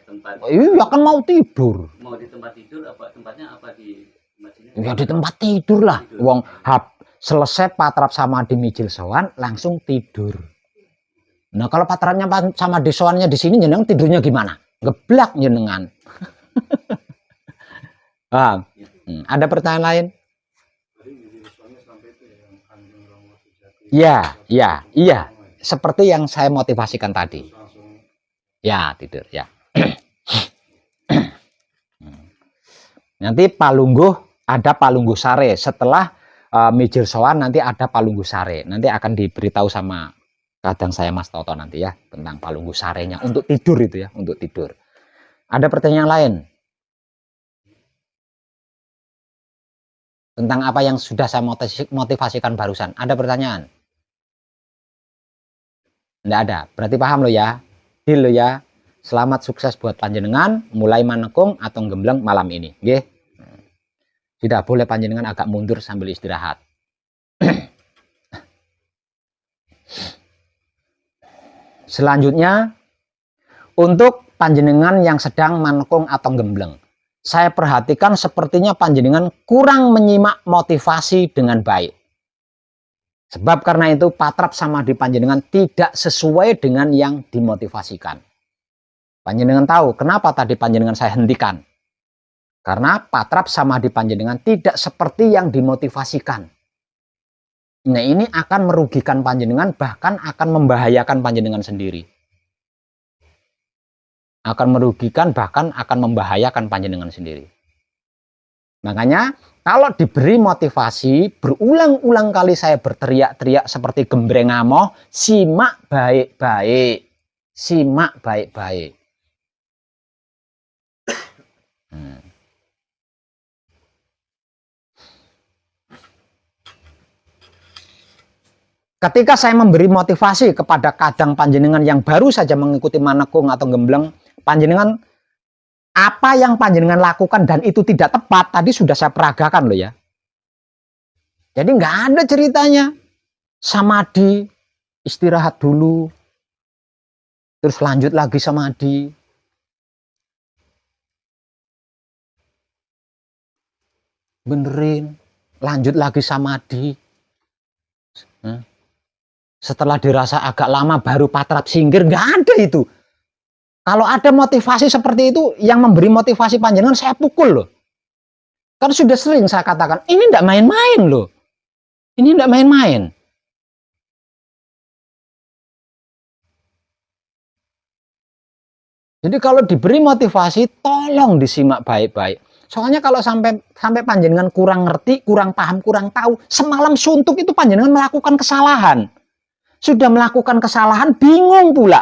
tempat. Iya kan mau tidur. Mau di tempat tidur apa tempatnya apa di tempat sini? Ya di tempat tidur lah. Wong selesai patrap samadhi mijil sowan langsung tidur. Nah kalau patrapnya samadhi sowannya di sini jenengan tidurnya gimana? Geblak jenengan. Ada pertanyaan lain? Iya. Seperti yang saya motivasikan tadi. Ya, tidur ya. Nanti palungguh ada palungguh sare. Setelah mijil sowan nanti ada palungguh sare. Nanti akan diberitahu sama kadang saya Mas Toto nanti ya tentang palungguh sarenya untuk tidur itu ya, untuk tidur. Ada pertanyaan lain? Tentang apa yang sudah saya motivasikan barusan. Ada pertanyaan? Tidak ada. Berarti paham lo ya? Deal lo ya? Selamat sukses buat panjenengan mulai manekung atau gembleng malam ini. Nggih. Tidak boleh panjenengan agak mundur sambil istirahat. Selanjutnya untuk panjenengan yang sedang manekung atau gembleng. Saya perhatikan sepertinya panjenengan kurang menyimak motivasi dengan baik. Sebab karena itu patrap samadhi panjenengan tidak sesuai dengan yang dimotivasikan. Panjenengan tahu kenapa tadi panjenengan saya hentikan? Karena patrap samadhi panjenengan tidak seperti yang dimotivasikan. Nah ini akan merugikan panjenengan bahkan akan membahayakan panjenengan sendiri. Akan merugikan bahkan akan membahayakan panjenengan sendiri. Makanya kalau diberi motivasi, berulang-ulang kali saya berteriak-teriak seperti gembreng amoh, simak baik-baik. Simak baik-baik. Ketika saya memberi motivasi kepada kadang panjenengan yang baru saja mengikuti manekung atau gembleng, panjenengan apa yang panjenengan lakukan dan itu tidak tepat, tadi sudah saya peragakan loh ya. Jadi nggak ada ceritanya. Samadhi, istirahat dulu. Terus lanjut lagi samadhi. Benerin. Lanjut lagi samadhi. Setelah dirasa agak lama baru patrap singgir. Nggak ada itu. Kalau ada motivasi seperti itu, yang memberi motivasi panjenengan saya pukul loh. Kan sudah sering saya katakan, ini tidak main-main loh. Ini tidak main-main. Jadi kalau diberi motivasi, tolong disimak baik-baik. Soalnya kalau sampai panjenengan kurang ngerti, kurang paham, kurang tahu, semalam suntuk itu panjenengan melakukan kesalahan. Sudah melakukan kesalahan, bingung pula.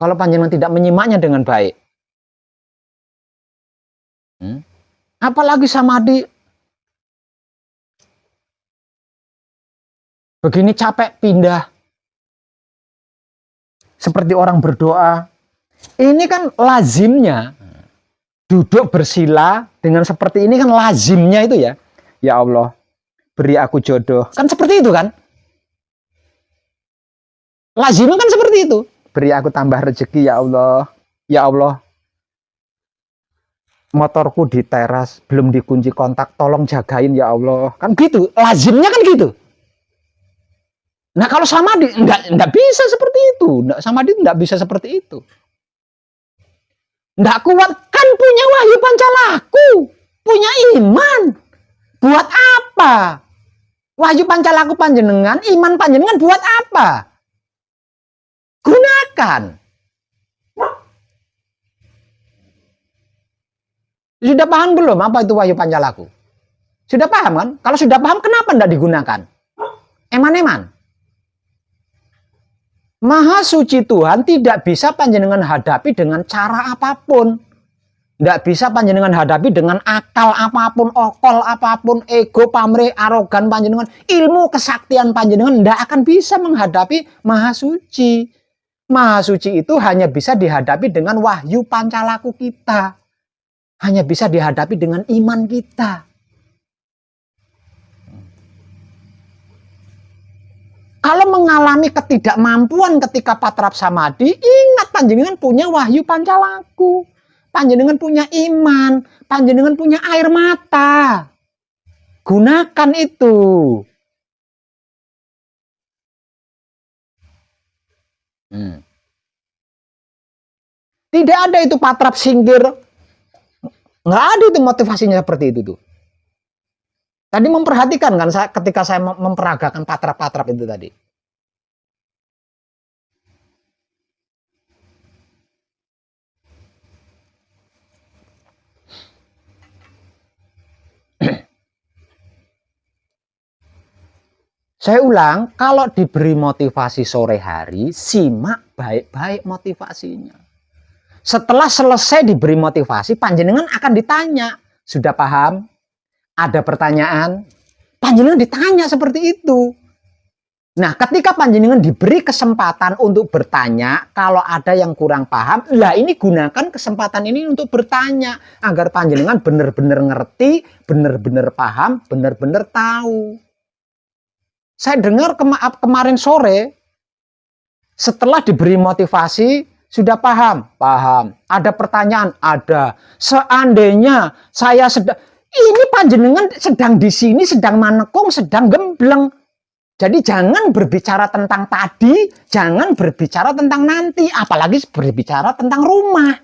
Kalau panjenengan tidak menyimaknya dengan baik. Apalagi samadhi. Begini capek pindah. Seperti orang berdoa. Ini kan lazimnya. Duduk bersila dengan seperti ini kan lazimnya itu ya. Ya Allah, beri aku jodoh. Kan seperti itu kan. Lazimnya kan seperti itu. Beri aku tambah rezeki ya Allah. Ya Allah. Motorku di teras, belum dikunci kontak, tolong jagain ya Allah. Kan gitu, lazimnya kan gitu. Nah kalau samadhi, enggak bisa seperti itu. Samadhi enggak bisa seperti itu. Enggak kuat, kan punya wahyu pancalaku. Punya iman. Buat apa? Wahyu pancalaku panjenengan, iman panjenengan buat apa? Gunakan. Sudah paham belum apa itu wahyu pancalaku? Sudah paham kan? Kalau sudah paham, kenapa tidak digunakan? Eman-eman. Maha suci Tuhan tidak bisa panjenengan hadapi dengan cara apapun. Tidak bisa panjenengan hadapi dengan akal apapun, okol apapun, ego, pamrih, arogan panjenengan, ilmu, kesaktian panjenengan tidak akan bisa menghadapi Maha Suci. Maha Suci itu hanya bisa dihadapi dengan wahyu pancalaku kita. Hanya bisa dihadapi dengan iman kita. Kalau mengalami ketidakmampuan ketika patrap samadhi, ingat panjenengan punya wahyu pancalaku. Panjenengan punya iman, panjenengan punya air mata. Gunakan itu. Tidak ada itu patrap singgir. Nggak ada itu motivasinya seperti itu tuh. Tadi memperhatikan kan ketika saya memperagakan patrap-patrap itu tadi. Saya ulang, kalau diberi motivasi sore hari, simak baik-baik motivasinya. Setelah selesai diberi motivasi, panjenengan akan ditanya, sudah paham? Ada pertanyaan? Panjenengan ditanya seperti itu. Nah, ketika panjenengan diberi kesempatan untuk bertanya, kalau ada yang kurang paham, lah ini gunakan kesempatan ini untuk bertanya, agar panjenengan benar-benar ngerti, benar-benar paham, benar-benar tahu. Saya dengar kemarin sore, setelah diberi motivasi, sudah paham? Paham. Ada pertanyaan? Ada. Seandainya saya sedang... Ini panjenengan sedang di sini, sedang manekung, sedang gembleng. Jadi jangan berbicara tentang tadi, jangan berbicara tentang nanti, apalagi berbicara tentang rumah.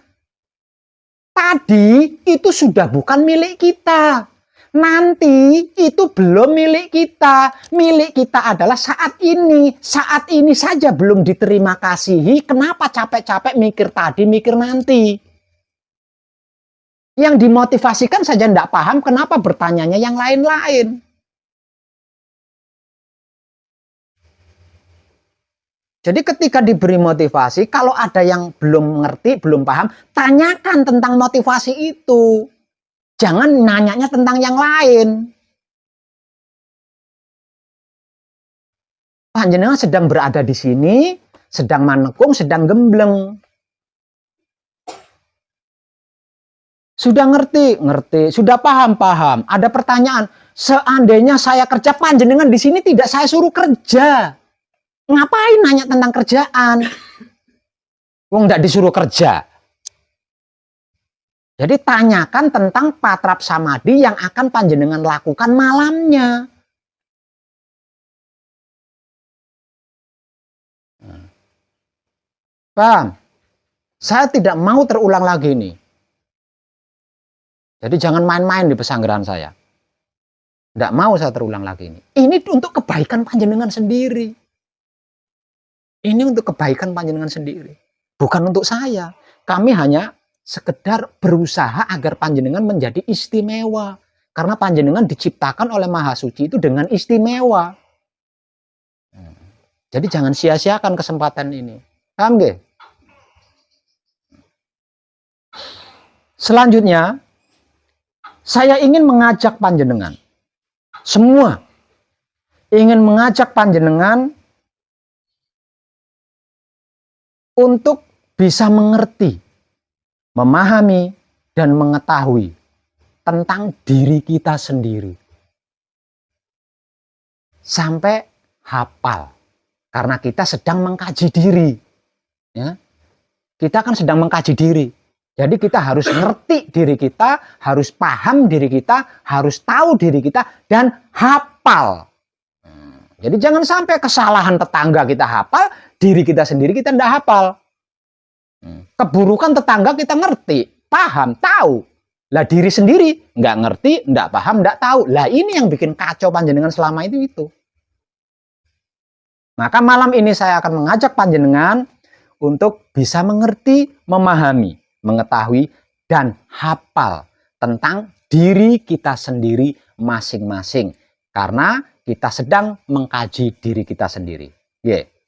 Tadi itu sudah bukan milik kita. Nanti itu belum milik kita. Milik kita adalah saat ini. Saat ini saja belum diterima kasihi. Kenapa capek-capek mikir tadi, mikir nanti? Yang dimotivasikan saja tidak paham, kenapa bertanyanya yang lain-lain? Jadi ketika diberi motivasi, kalau ada yang belum ngerti, belum paham, tanyakan tentang motivasi itu. Jangan nanyanya tentang yang lain. Panjenengan sedang berada di sini, sedang manekung, sedang gembleng. Sudah ngerti, ngerti. Sudah paham, paham. Ada pertanyaan, seandainya saya kerja, panjenengan di sini tidak saya suruh kerja. Ngapain nanya tentang kerjaan? Wong nggak disuruh kerja. Jadi tanyakan tentang patrap samadhi yang akan panjenengan lakukan malamnya. Paham? Saya tidak mau terulang lagi nih. Jadi jangan main-main di pesanggeran saya. Tidak mau saya terulang lagi ini. Ini untuk kebaikan panjenengan sendiri. Ini untuk kebaikan panjenengan sendiri. Bukan untuk saya. Kami hanya sekedar berusaha agar panjenengan menjadi istimewa. Karena panjenengan diciptakan oleh Maha Suci itu dengan istimewa. Jadi jangan sia-siakan kesempatan ini. Paham nggih? Selanjutnya, saya ingin mengajak panjenengan. Semua ingin mengajak panjenengan untuk bisa mengerti, memahami, dan mengetahui tentang diri kita sendiri. Sampai hafal. Karena kita sedang mengkaji diri. Ya. Kita kan sedang mengkaji diri. Jadi kita harus ngerti diri kita, harus paham diri kita, harus tahu diri kita, dan hafal. Jadi jangan sampai kesalahan tetangga kita hafal, diri kita sendiri kita tidak hafal. Keburukan tetangga kita ngerti, paham, tahu. Lah diri sendiri nggak ngerti, nggak paham, nggak tahu. Lah ini yang bikin kacau panjenengan selama itu. Maka malam ini saya akan mengajak panjenengan untuk bisa mengerti, memahami, mengetahui, dan hafal tentang diri kita sendiri masing-masing. Karena kita sedang mengkaji diri kita sendiri. Yeah.